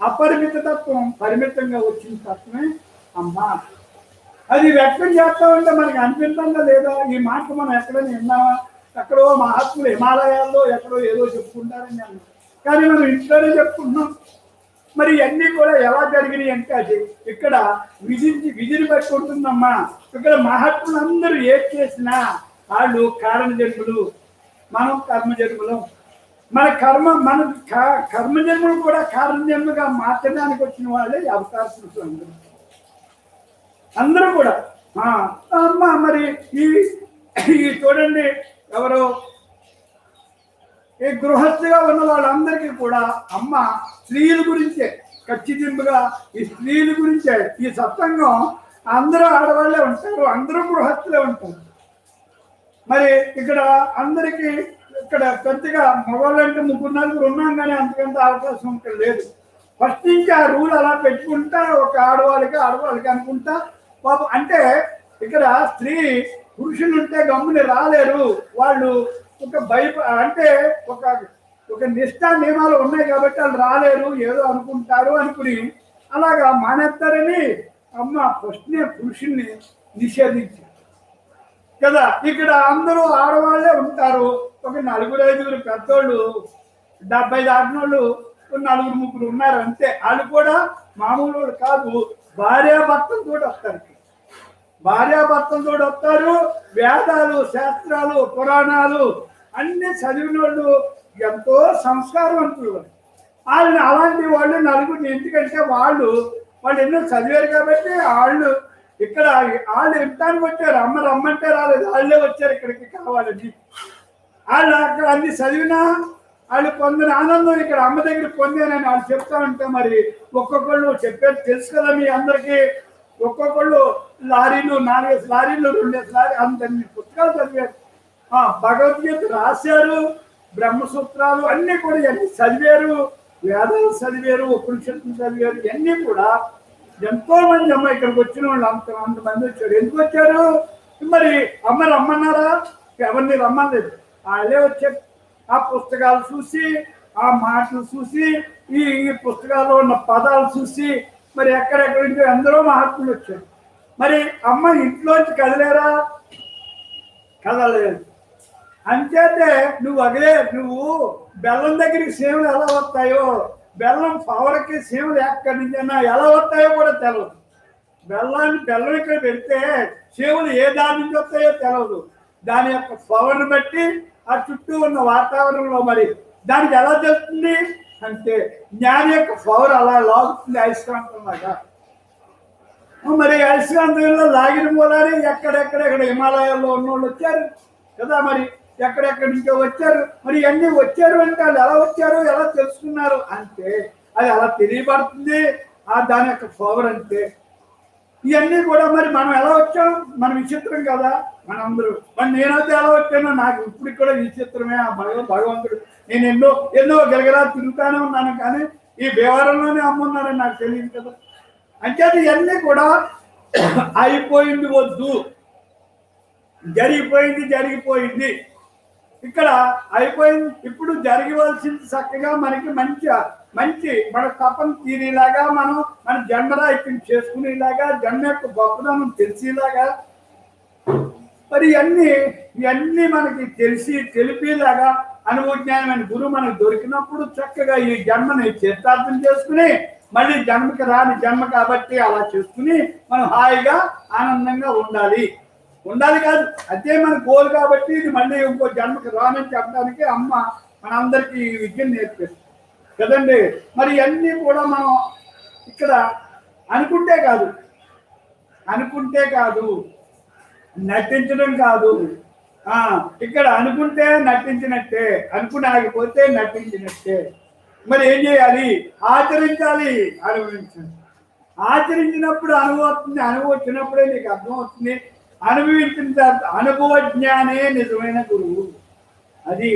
అపరిమిత తత్వం పరిమితంగా వచ్చిన తత్వమే అమ్మ. అది వ్యక్తం చేస్తా ఉంటే మనకి అనిపిస్తుందా లేదా? ఈ మాట మనం ఎక్కడైనా విన్నామా? ఎక్కడో మహాత్ములు హిమాలయాల్లో ఎక్కడో ఏదో చెప్పుకుంటారని అన్నాం, కానీ మనం ఇంట్లోనే చెప్పుకుంటున్నాం. మరి ఇవన్నీ కూడా ఎలా జరిగినాయి అంటే అది ఇక్కడ విధిని బట్టి ఉంటుందమ్మా. ఇక్కడ మహాత్ములు అందరూ ఏం చేసినా వాళ్ళు కారణ జన్ములు, మనం కర్మజన్ములం. మన కర్మజన్మలు కూడా కారణ జన్మగా మార్చడానికి వచ్చిన వాళ్ళే అవతార పురుషులు అందరూ కూడా. అమ్మ మరి ఈ చూడండి, ఎవరో ఈ గృహస్థిగా ఉన్న వాళ్ళందరికీ కూడా అమ్మ స్త్రీల గురించే ఖచ్చితంగా, ఈ స్త్రీల గురించే ఈ సత్సంగం. అందరూ ఆడవాళ్ళే ఉంటారు, అందరూ గృహస్థులే ఉంటారు. మరి ఇక్కడ అందరికీ ఇక్కడ పెద్దగా మగవాళ్ళంటే 3-4 ఉన్నాం, కానీ అంతకంటే అవకాశం ఇక్కడ లేదు. ఫస్ట్ నుంచి ఆ రూల్ అలా పెట్టుకుంటా ఒక ఆడవాళ్ళకి అనుకుంటా పాపం. అంటే ఇక్కడ స్త్రీ పురుషులు ఉంటే గమ్ముని రాలేరు, వాళ్ళు ఒక అంటే ఒక నిష్ఠా నియమాలు ఉన్నాయి కాబట్టి వాళ్ళు రాలేరు, ఏదో అనుకుంటారు అనుకుని అలాగా మానేస్తారని అమ్మ ఫస్ట్నే పురుషుల్ని నిషేధించారు కదా. ఇక్కడ అందరూ ఆడవాళ్లే ఉంటారు. ఒక 4-5 పెద్దోళ్ళు, 70 దాటిన వాళ్ళు 4-3 ఉన్నారు అంతే. వాళ్ళు కూడా మామూలు కాదు, భార్యాభర్తలతో వస్తారు. వేదాలు, శాస్త్రాలు, పురాణాలు అన్ని చదివిన వాళ్ళు, ఎంతో సంస్కారవంతులు వాళ్ళని. అలాంటి వాళ్ళు 4 ఎందుకంటే వాళ్ళు ఎన్నో చదివారు కాబట్టి వాళ్ళు ఇంటానికి వచ్చారు. అమ్మ రమ్మంటే రాలేదు, వాళ్ళే వచ్చారు ఇక్కడికి కావాలని. వాళ్ళు అక్కడ అన్ని చదివినా వాళ్ళు పొందిన ఆనందం ఇక్కడ అమ్మ దగ్గర పొందానని వాళ్ళు చెప్తా ఉంటే మరి ఒక్కొక్కళ్ళు చెప్పేది తెలుసు కదా మీ అందరికీ. ఒక్కొక్కళ్ళు లారీలు, 4 లారీలు, 2 లారీ అందరినీ పుస్తకాలు చదివారు, భగవద్గీత రాశారు, బ్రహ్మసూత్రాలు అన్నీ కూడా ఇవన్నీ చదివారు, వేదాలు చదివారు, ఉపనిషత్తులు చదివారు. ఇవన్నీ కూడా ఎంతో మంది అమ్మ ఇక్కడికి వచ్చిన వాళ్ళు అంతమంది వచ్చారు. ఎందుకు వచ్చారు? మరి అమ్మ రమ్మన్నారా? ఎవరిని రమ్మలేదు. వాళ్ళే వచ్చారు. ఆ పుస్తకాలు చూసి, ఆ మాటలు చూసి, ఈ పుస్తకాల్లో ఉన్న పదాలు చూసి, మరి ఎక్కడెక్కడి నుంచో ఎందరో మహాత్ములు వచ్చారు. మరి అమ్మ ఇంట్లోంచి కదిలేరా? కదలేదు. అంచేతే నువ్వు బెల్లం దగ్గరికి సీమలు ఎలా వస్తాయో, బెల్లం పవర్కి సీమలు ఎక్కడి నుంచైనా ఎలా వస్తాయో కూడా తెలియదు. బెల్లం ఇక్కడ పెడితే సీమలు ఏ దాని నుంచి వస్తాయో తెలియదు. దాని యొక్క పవర్ని బట్టి ఆ చుట్టూ ఉన్న వాతావరణంలో మరి దానికి ఎలా తెలుస్తుంది అంటే జ్ఞాని యొక్క పవర్ అలా లాగుతుంది అయస్కాంతం లాగా. మరి అయస్కాంతంలో లాగిన మూలానే ఎక్కడెక్కడ హిమాలయాల్లో ఉన్నోళ్ళు వచ్చారు కదా, మరి ఎక్కడెక్కడి నుంచో వచ్చారు. మరి ఇవన్నీ వచ్చారు అంటే వాళ్ళు ఎలా వచ్చారు, ఎలా తెలుసుకున్నారు అంటే అది అలా తెలియబడుతుంది. దాని యొక్క పవర్ అంటే ఇవన్నీ కూడా మరి మనం ఎలా వచ్చాం, మన విచిత్రం కదా మనందరూ. మరి నేనైతే ఎలా వచ్చానో నాకు ఇప్పుడు కూడా విచిత్రమే. ఆ భగవంతుడు నేను ఎన్నో గిలగిలా తిరుగుతానే ఉన్నాను, కానీ ఈ భీమవరంలోనే అమ్మున్నానని నాకు తెలియదు కదా. అంటే ఇవన్నీ కూడా అయిపోయింది వద్దు, జరిగిపోయింది. ఇక్కడ అయిపోయింది. ఇప్పుడు జరగవలసింది చక్కగా మనకి మంచి మన తపన తీరేలాగా, మన జన్మరాహిత్యం చేసుకునేలాగా, జన్మ యొక్క గొప్పదనం తెలిసేలాగా, మరి ఇవన్నీ మనకి తెలిపేలాగా అనుభవజ్ఞానమైన గురువు మనకు దొరికినప్పుడు చక్కగా ఈ జన్మని చరితార్థం చేసుకుని మళ్ళీ జన్మకి రాని జన్మ కాబట్టి అలా చేసుకుని మనం హాయిగా ఆనందంగా ఉండాలి కాదు, అదే మన గోల్ కాబట్టి ఇది మళ్ళీ ఇంకో జన్మకి రానని చెప్పడానికి అమ్మ మనందరికీ ఈ విద్యను నేర్పేస్తుంది కదండి. మరి ఇవన్నీ కూడా మనం ఇక్కడ అనుకుంటే కాదు, నటించడం కాదు. ఇక్కడ అనుకుంటే నటించినట్టే, అనుకుని ఆగిపోతే నటించినట్టే. మరి ఏం చేయాలి? ఆచరించాలి, ఆచరించినప్పుడు అనుభవం వచ్చినప్పుడే నీకు అర్థం అవుతుంది. అనుభవించిన తర్వాత అనుభవజ్ఞానే నిజమైన గురువు. అది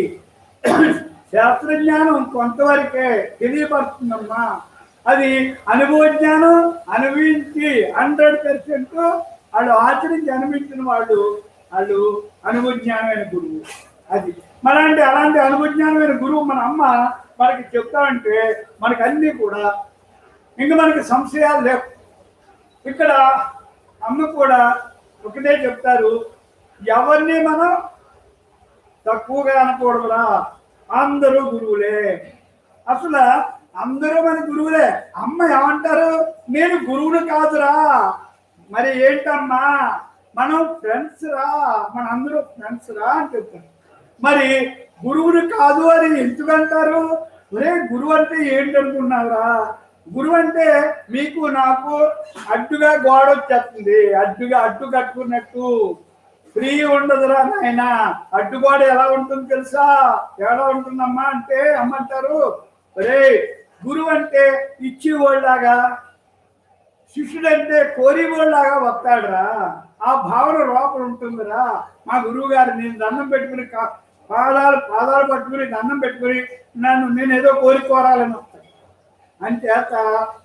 శాస్త్రజ్ఞానం కొంతవరకే తెలియపడుతుందమ్మా. అది అనుభవజ్ఞానం అనుభవించి 100% వాళ్ళు ఆచరించి అనుభవించిన వాళ్ళు అనుభవజ్ఞానమైన గురువు. అది అలాంటి అనుభవజ్ఞానమైన గురువు మన అమ్మ మనకి చెప్తామంటే మనకి అన్నీ కూడా ఇంకా మనకి సంశయాలు లేవు. ఇక్కడ అమ్మ కూడా ఒకటే చెప్తారు, ఎవరిని మనం తక్కువగా అనకూడదురా, అందరూ గురువులే. అసలు అందరూ మన గురువులే. అమ్మ ఏమంటారు? నేను గురువుని కాదురా. మరి ఏంటమ్మా, మనం ఫ్రెండ్స్ రా, మనందరూ ఫ్రెండ్స్ రా అని చెప్తారు. మరి గురువుని కాదు అని ఎందుకంటారు? ఒరే గురువు అంటే ఏంటనుకున్నావురా? గురువు అంటే మీకు నాకు అడ్డుగా గోడ వచ్చేస్తుంది, అడ్డు కట్టుకున్నట్టు ఫ్రీ ఉండదురా నాయన. అడ్డుగోడ ఎలా ఉంటుంది తెలుసా? ఎలా ఉంటుందమ్మా అంటే అమ్మంటారు, ఒరే గురువు అంటే ఇచ్చేవాళ్ళలాగా, శిష్యుడంటే కోరివాళ్ళలాగా వస్తాడురా. ఆ భావన లోపల ఉంటుందిరా. మా గురువు గారు నేను దండం పెట్టుకుని పాదాలు పట్టుకుని దండం పెట్టుకుని నేను ఏదో కోరాలని వస్తాను. అంచేత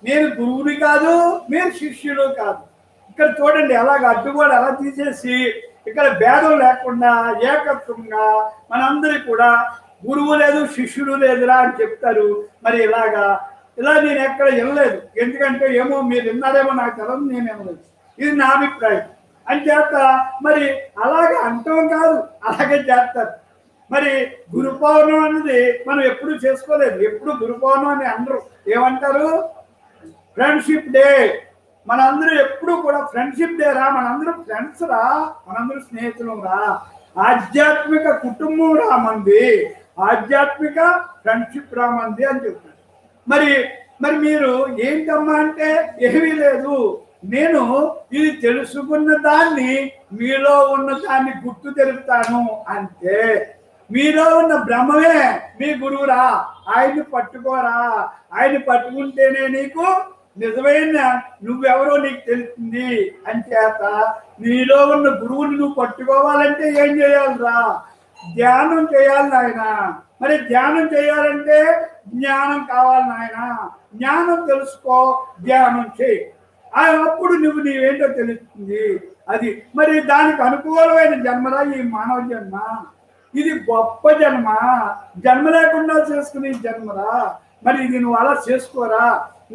నేను గురువుని కాదు, మీరు శిష్యుడు కాదు. ఇక్కడ చూడండి అలాగ అడ్డుగోడ ఎలా తీసేసి ఇక్కడ భేదం లేకుండా ఏకత్వంగా మనందరి కూడా గురువు లేదు శిష్యుడు లేదురా అని చెప్తారు. మరి ఇలా నేను ఎక్కడ వినలేదు. ఎందుకంటే ఏమో మీరు విన్నారేమో నాకు తెలియదు, నేను వినలేదు. ఇది నా అభిప్రాయం. అంచేత మరి అలాగే అంటం కాదు, అలాగే చేస్తారు. మరి గురు పౌర్ణం అనేది మనం ఎప్పుడు చేసుకోలేదు. ఎప్పుడు గురు పౌర్ణం అని అందరూ ఏమంటారు? Friendship day. మనందరూ ఎప్పుడు కూడా ఫ్రెండ్షిప్ డే రా, మనందరం ఫ్రెండ్స్ రా, మనందరూ స్నేహితులం రా, ఆధ్యాత్మిక కుటుంబం రా మంది, ఆధ్యాత్మిక ఫ్రెండ్షిప్ రా మంది అని చెప్తారు. మరి మీరు ఏంటమ్మా అంటే ఏమీ లేదు, నేను ఇది తెలుసుకున్న దాన్ని మీలో ఉన్న దాన్ని గుర్తు తెలుపుతాను అంటే. మీలో ఉన్న బ్రహ్మమే మీ గురువురా, ఆయన్ని పట్టుకోరా, ఆయన్ని పట్టుకుంటేనే నీకు నిజమైన నువ్వెవరో నీకు తెలుస్తుంది. అంచేత నీలో ఉన్న గురువుని నువ్వు పట్టుకోవాలంటే ఏం చేయాలిరా? ధ్యానం చేయాలి నాయన. మరి ధ్యానం చేయాలంటే జ్ఞానం కావాలి నాయన. జ్ఞానం తెలుసుకో, ధ్యానం చేయి, అప్పుడు నీవేంటో తెలుస్తుంది. అది మరి దానికి అనుకూలమైన జన్మరా ఈ మానవ జన్మ. ఇది గొప్ప జన్మ, జన్మ లేకుండా చేసుకునే జన్మరా, మరి ఇది నువ్వు అలా చేసుకోరా.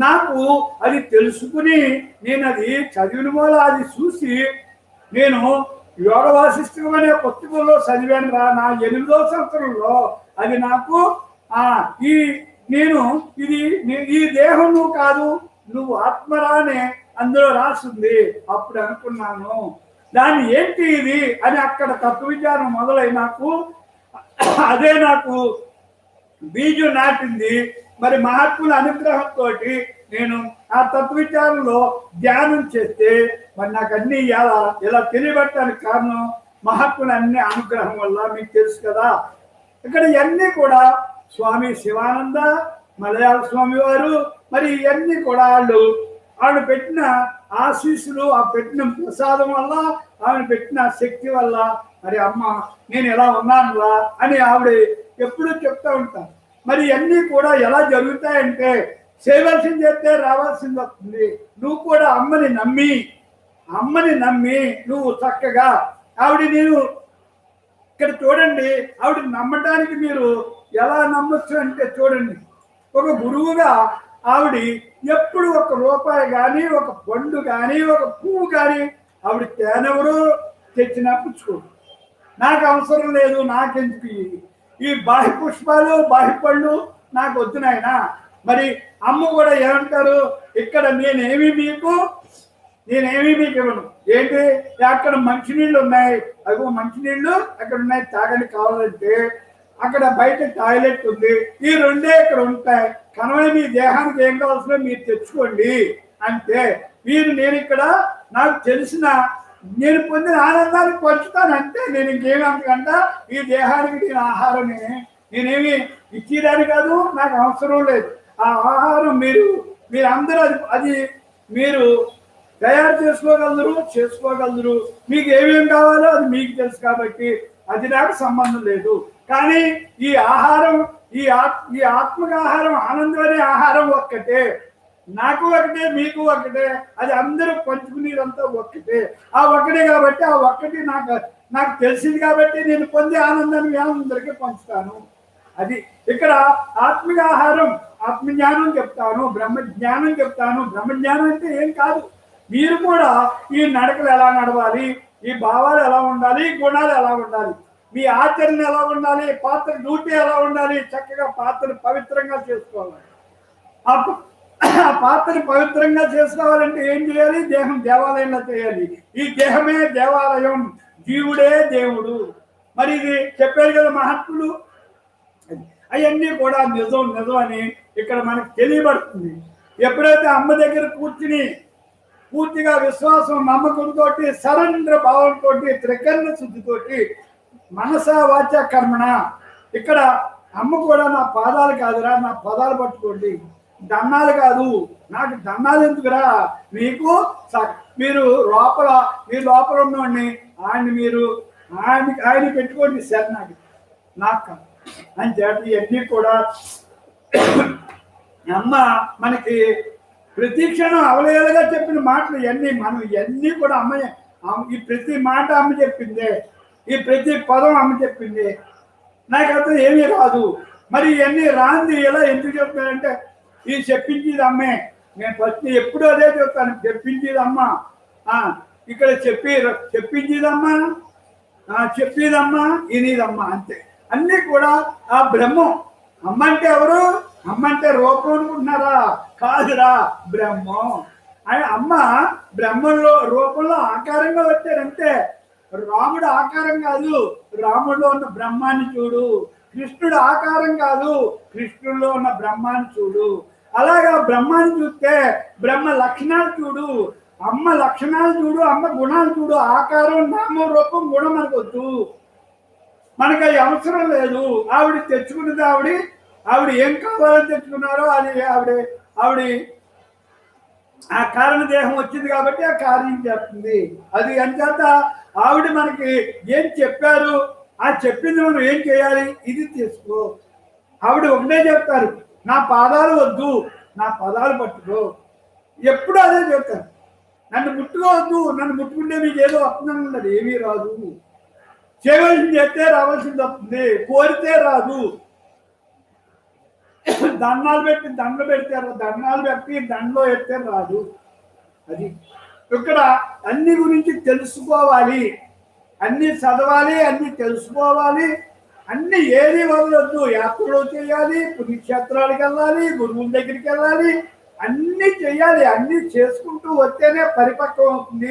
నాకు అది తెలుసుకుని నేను అది చదివిన వల్ల అది చూసి నేను యోగ వాసిష్టం అనే పుస్తకంలో చదివాను రా. నా 8వ సంవత్సరంలో అది నాకు ఈ నేను ఇది ఈ దేహం నువ్వు కాదు, నువ్వు ఆత్మరానే అందులో రాసింది. అప్పుడు అనుకున్నాను దాన్ని ఏంటి ఇది అని. అక్కడ తత్వ విచారం మొదలై నాకు అదే నాకు బీజం నాటింది. మరి మహాత్ముల అనుగ్రహంతో నేను ఆ తత్వ విచారంలో ధ్యానం చేస్తే మరి నాకు అన్ని ఇలా తెలియబట్టడానికి కారణం మహాత్ముల అన్ని అనుగ్రహం వల్ల. మీకు తెలుసు కదా, ఇక్కడ ఇవన్నీ కూడా స్వామి శివానంద, మలయాళ స్వామి వారు, మరి ఇవన్నీ కూడా వాళ్ళు పెట్టిన ఆశీస్సులు, ఆ పెట్టిన ప్రసాదం వల్ల, ఆమె పెట్టిన శక్తి వల్ల మరి అమ్మ నేను ఎలా ఉన్నానురా అని ఆవిడ ఎప్పుడూ చెప్తూ ఉంటాను. మరి ఇవన్నీ కూడా ఎలా జరుగుతాయంటే చేయవలసింది చేస్తే రావాల్సింది వస్తుంది. నువ్వు కూడా అమ్మని నమ్మి నువ్వు చక్కగా నేను ఇక్కడ చూడండి, ఆవిడ నమ్మటానికి మీరు ఎలా నమ్మొచ్చు అంటే చూడండి, ఒక గురువుగా ఆవిడ ఎప్పుడు ఒక రూపాయి కానీ, ఒక పండు కానీ, ఒక పువ్వు కానీ ఆవిడ తేనెవరు తెచ్చినా పుచ్చుకోడు. నాకు అవసరం లేదు, నాకెందుకు ఈ బాహ్య పుష్పాలు బాహ్య పళ్ళు నాకు వద్దు నాయనా. మరి అమ్మ కూడా ఏమంటారు, ఇక్కడ నేనేమి మీకు ఇవ్వను. ఏంటి అక్కడ మంచినీళ్ళు ఉన్నాయి, అదిగో మంచినీళ్ళు అక్కడ ఉన్నాయి, తాగని కావాలంటే అక్కడ బయట టాయిలెట్ ఉంది, ఈ రెండే ఇక్కడ ఉంటాయి, కనవని మీ దేహానికి ఏం కావాల్సిన మీరు తెచ్చుకోండి అంటే నేను ఇక్కడ నాకు తెలిసిన నేను పొందిన ఆనందాన్ని పంచుతాను అంతే. నేను ఇంకేమి అంతకంట ఈ దేహానికి నేను ఆహారమే, నేనేమి ఇచ్చేదాన్ని కాదు, నాకు అవసరం లేదు. ఆ ఆహారం మీరందరూ అది మీరు తయారు చేసుకోగలరు. మీకు ఏమేం కావాలో అది మీకు తెలుసు కాబట్టి అది నాకు సంబంధం లేదు. కానీ ఈ ఆహారం ఈ ఆత్మక ఆహారం, ఆనందం అనే ఆహారం ఒక్కటే, నాకు ఒకటే మీకు ఒకటే, అది అందరూ పంచుకునేదంతా ఒక్కటే. ఆ ఒక్కటే కాబట్టి ఆ ఒక్కటి నాకు తెలిసింది కాబట్టి నేను పొందే ఆనందాన్ని అందరికీ పంచుతాను. అది ఇక్కడ ఆత్మిక ఆహారం, ఆత్మజ్ఞానం చెప్తాను, బ్రహ్మజ్ఞానం చెప్తాను. బ్రహ్మజ్ఞానం అంటే ఏం కాదు, మీరు కూడా ఈ నడకలు ఎలా నడవాలి, ఈ భావాలు ఎలా ఉండాలి, ఈ గుణాలు ఎలా ఉండాలి, మీ ఆచరణ ఎలా ఉండాలి, పాత్ర డ్యూటీ ఎలా ఉండాలి, చక్కగా పాత్రను పవిత్రంగా చేసుకోవాలి. ఆ పాత్రను పవిత్రంగా చేసుకోవాలంటే ఏం చేయాలి, దేహం దేవాలయంలో చేయాలి. ఈ దేహమే దేవాలయం, జీవుడే దేవుడు. మరి ఇది చెప్పారు కదా మహాత్ములు, అవన్నీ కూడా నిజం అని ఇక్కడ మనకు తెలియబడుతుంది. ఎప్పుడైతే అమ్మ దగ్గర కూర్చుని పూర్తిగా విశ్వాసం, నమ్మకంతో, సరెండర్ భావంతో, త్రికరణ శుద్ధితోటి, మనస వాచ కర్మణ, ఇక్కడ అమ్మ కూడా నా పాదాలు కాదురా, నా పదాలు పట్టుకోండి, దన్నాలు కాదు, నాకు దన్నాలు ఎందుకురా, మీరు లోపల ఉన్నవాడిని ఆయన పెట్టుకోండి సార్, నాకు అని చెప్పి ఇవన్నీ కూడా అమ్మ మనకి ప్రతి క్షణం అవలేలుగా చెప్పిన మాటలు ఇవన్నీ ఇవన్నీ కూడా ఈ ప్రతి మాట అమ్మ చెప్పిందే, ఈ ప్రతి పదం అమ్మ చెప్పింది. నాకు అర్థం ఏమీ రాదు. మరి ఇవన్నీ రాంది ఎలా ఎందుకు చెప్తానంటే ఇది చెప్పించేది అమ్మే. నేను ఫస్ట్ ఎప్పుడు అదే చెప్తాను, చెప్పించేది అమ్మ. ఇక్కడ చెప్పించేదమ్మా, చెప్పేదమ్మా, ఇనిదమ్మా, అంతే. అన్నీ కూడా ఆ బ్రహ్మం. అమ్మ అంటే ఎవరు? అమ్మ అంటే రూపం అనుకుంటున్నారా? కాదురా, బ్రహ్మం. అమ్మ బ్రహ్మంలో రూపంలో ఆకారంగా వచ్చారంటే రాముడు ఆకారం కాదు, రాముడిలో ఉన్న బ్రహ్మాన్ని చూడు. కృష్ణుడు ఆకారం కాదు, కృష్ణుడిలో ఉన్న బ్రహ్మాన్ని చూడు. అలాగా బ్రహ్మాన్ని చూస్తే బ్రహ్మ లక్షణాలు చూడు, అమ్మ లక్షణాలు చూడు, అమ్మ గుణాలు చూడు. ఆకారం, నామం, రూపం, గుణం మనకు వద్దు, మనకు అది అవసరం లేదు. ఆవిడ తెచ్చుకున్నది ఆవిడ ఏం కావాలని తెచ్చుకున్నారో అది ఆవిడ ఆ కారణ దేహం వచ్చింది కాబట్టి ఆ కార్యం చేస్తుంది. అది అంచేత ఆవిడ మనకి ఏం చెప్పారు, ఆ చెప్పింది మనం ఏం చేయాలి, ఇది తీసుకో. ఆవిడ ఒకటే చెప్తారు, నా పాదాలు వద్దు, నా పదాలు పట్టుకో. ఎప్పుడు అదే చెప్తారు, నన్ను ముట్టుకోవద్దు, నన్ను ముట్టుకుంటే మీకు ఏదో వస్తుందని ఉన్నది, ఏమీ రాదు. చేయవలసింది చేస్తే రావాల్సింది వస్తుంది, కోరితే రాదు. దండాలు పెట్టి దండలు పెడతారు, దండాలు పెట్టి దండలో ఎత్తే రాదు. అది ఇక్కడ అన్ని గురించి తెలుసుకోవాలి, అన్ని చదవాలి, అన్ని తెలుసుకోవాలి, అన్ని ఏది వదలొద్దు. యాత్రలు చేయాలి, పుణ్యక్షేత్రాలకు వెళ్ళాలి, గురువుల దగ్గరికి వెళ్ళాలి, అన్ని చేయాలి. అన్ని చేసుకుంటూ వస్తేనే పరిపక్వం అవుతుంది,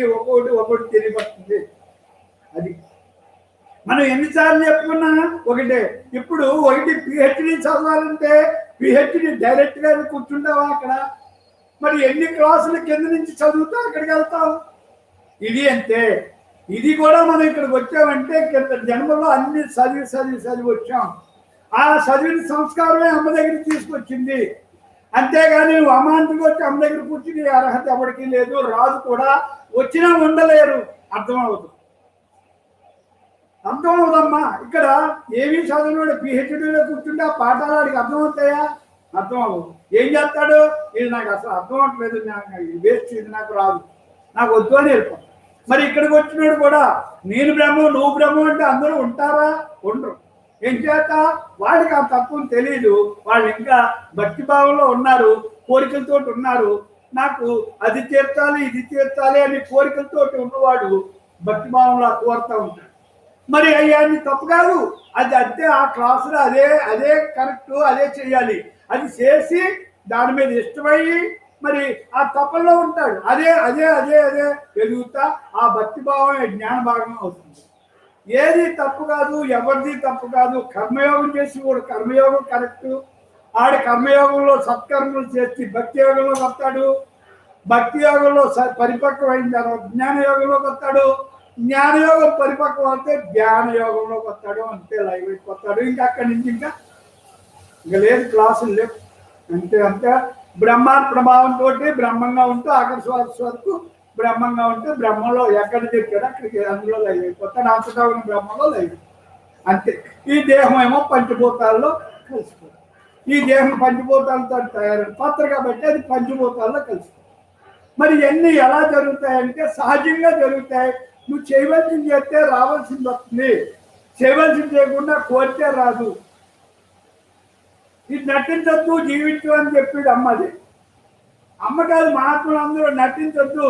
ఒకటి తెలియబడుతుంది. అది మనం ఎన్నిసార్లు చెప్పుకున్నా ఒకటే. ఇప్పుడు ఒకటి పిహెచ్డి చదవాలంటే పిహెచ్డి డైరెక్ట్గా కూర్చుంటావా అక్కడ? మరి ఎన్ని క్లాసుల కింద నుంచి చదువుతావు, అక్కడికి వెళ్తావు. ఇది అంతే. ఇది కూడా మనం ఇక్కడికి వచ్చామంటే కింద జన్మలో అన్ని చదివి వచ్చాం. ఆ చదివిన సంస్కారమే అమ్మ దగ్గర తీసుకొచ్చింది. అంతేగాని నువ్వు అమాంతికి వచ్చి అమ్మ దగ్గర కూర్చుని అర్హత ఎవరికి లేదు, రాదు కూడా. వచ్చినా ఉండలేరు. అర్థమవుదమ్మా. ఇక్కడ ఏమీ చదివినోడు పిహెచ్డీలో కూర్చుంటే ఆ పాఠాలు వాడికి అర్థమవుతాయా? అర్థం అవ్వదు. ఏం చేస్తాడు? ఇది నాకు అసలు అర్థం అవట్లేదు, వేస్ట్, ఇది నాకు రాదు, నాకు వద్దు అని వెళ్ళిపోతాడు. మరి ఇక్కడికి వచ్చినాడు కూడా నేను బ్రహ్మం నువ్వు బ్రహ్మం అంటే అందరూ ఉంటారా? ఉండరు. ఏం చేత? వాళ్ళకి ఆ తత్వం తెలియదు. వాళ్ళు ఇంకా భక్తి భావంలో ఉన్నారు, కోరికలతో ఉన్నారు. నాకు అది తీర్చాలి, ఇది తీర్చాలి అని కోరికలతో ఉన్నవాడు భక్తి భావంలో కోరుతూ ఉంటాడు. మరి అయ్యాన్ని తప్పు కాదు, అది అంతే. ఆ క్లాసులో అదే కరెక్ట్, అదే చేయాలి. అది చేసి దాని మీద ఇష్టమయ్యి మరి ఆ తపంలో ఉంటాడు. అదే అదే అదే అదే ఎదుగుతా ఆ భక్తి భావమే జ్ఞాన భాగం అవుతుంది. ఏది తప్పు కాదు, ఎవరిది తప్పు కాదు. కర్మయోగం చేసి కూడా కర్మయోగం కరెక్ట్. ఆడ కర్మయోగంలో సత్కర్మలు చేసి భక్తి యోగంలోకి వస్తాడు. భక్తి యోగంలో పరిపక్వం అయిన తర్వాత జ్ఞానయోగంలోకి వస్తాడు. జ్ఞానయోగం పరిపక్వం అయితే ధ్యాన యోగంలోకి వస్తాడు. అంతే లైవ్ అయిపోతాడు. ఇంకా అక్కడి నుంచి ఇంకా లేదు, క్లాసులు లేవు. అంతే బ్రహ్మాన్ ప్రభావంతో బ్రహ్మంగా ఉంటూ ఆకర్షవాస వరకు బ్రహ్మంగా ఉంటూ బ్రహ్మంలో ఎక్కడ చెప్పాడు అక్కడికి అందులో లైవ్ అయిపోతాడు. అంతటా ఉన్న బ్రహ్మంలో లైవ్. అంతే. ఈ దేహం ఏమో పంచభూతాల్లో కలిసిపోతుంది. ఈ దేహం పంచభూతాలతో తయారైన పాత్ర కాబట్టి అది పంచభూతాల్లో కలిసిపోతుంది. మరి ఇవన్నీ ఎలా జరుగుతాయంటే సహజంగా జరుగుతాయి. నువ్వు చేయవలసింది చేస్తే రావాల్సింది వస్తుంది, చేయవలసింది చేయకుండా కోరితే రాదు. ఇది నటించొద్దు, జీవించు అని చెప్పేది అమ్మది. అమ్మ కాదు, మహాత్ములు అందరూ నటించొద్దు.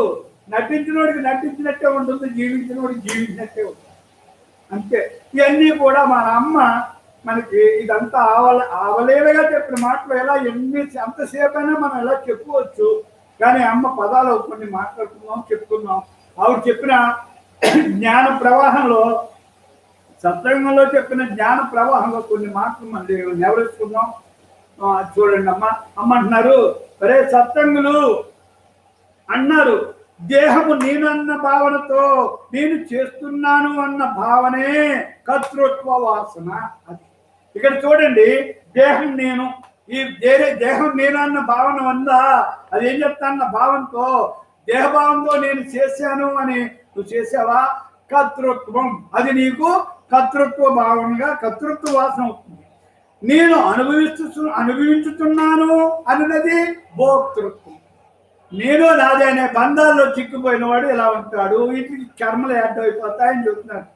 నటించినోడికి నటించినట్టే ఉంటుంది, జీవించినోడికి జీవించినట్టే ఉంటుంది. అంతే. ఇవన్నీ కూడా మన అమ్మ మనకి ఇదంతా ఆవలేలుగా చెప్పిన మాటలు. ఎలా అంతసేపు అయినా మనం ఎలా చెప్పుకోవచ్చు. కానీ అమ్మ పదాలు కొన్ని మాట్లాడుకున్నాం, చెప్పుకున్నాం. ఆవిడ చెప్పిన జ్ఞాన ప్రవాహంలో, సత్సంగంలో చెప్పిన జ్ఞాన ప్రవాహంలో కొన్ని మాటలు మళ్ళీ నెవరేసుకుందాం. చూడండి అమ్మ అంటున్నారు, ఒరే సత్సంగులు అన్నారు, దేహము నేనన్న భావనతో నేను చేస్తున్నాను అన్న భావనే కర్తృత్వ వాసన. అది ఇక్కడ చూడండి, దేహం నేను, ఈ దేహం నేను అన్న భావన ఉందా? అది ఏం చెప్తాన్న భావంతో, దేహభావంతో నేను చేశాను అని నువ్వు చేసావా? కర్తృత్వం. అది నీకు కర్తృత్వ భావనగా కర్తృత్వ వాసన అవుతుంది. నేను అనుభవించుతున్నాను అన్నది భోక్తృత్వం. నేను నాదే అనే బంధాల్లో చిక్కుపోయిన వాడు ఎలా ఉంటాడు? వీటికి కర్మలు అడ్డమైపోతాయని చెప్తున్నాడు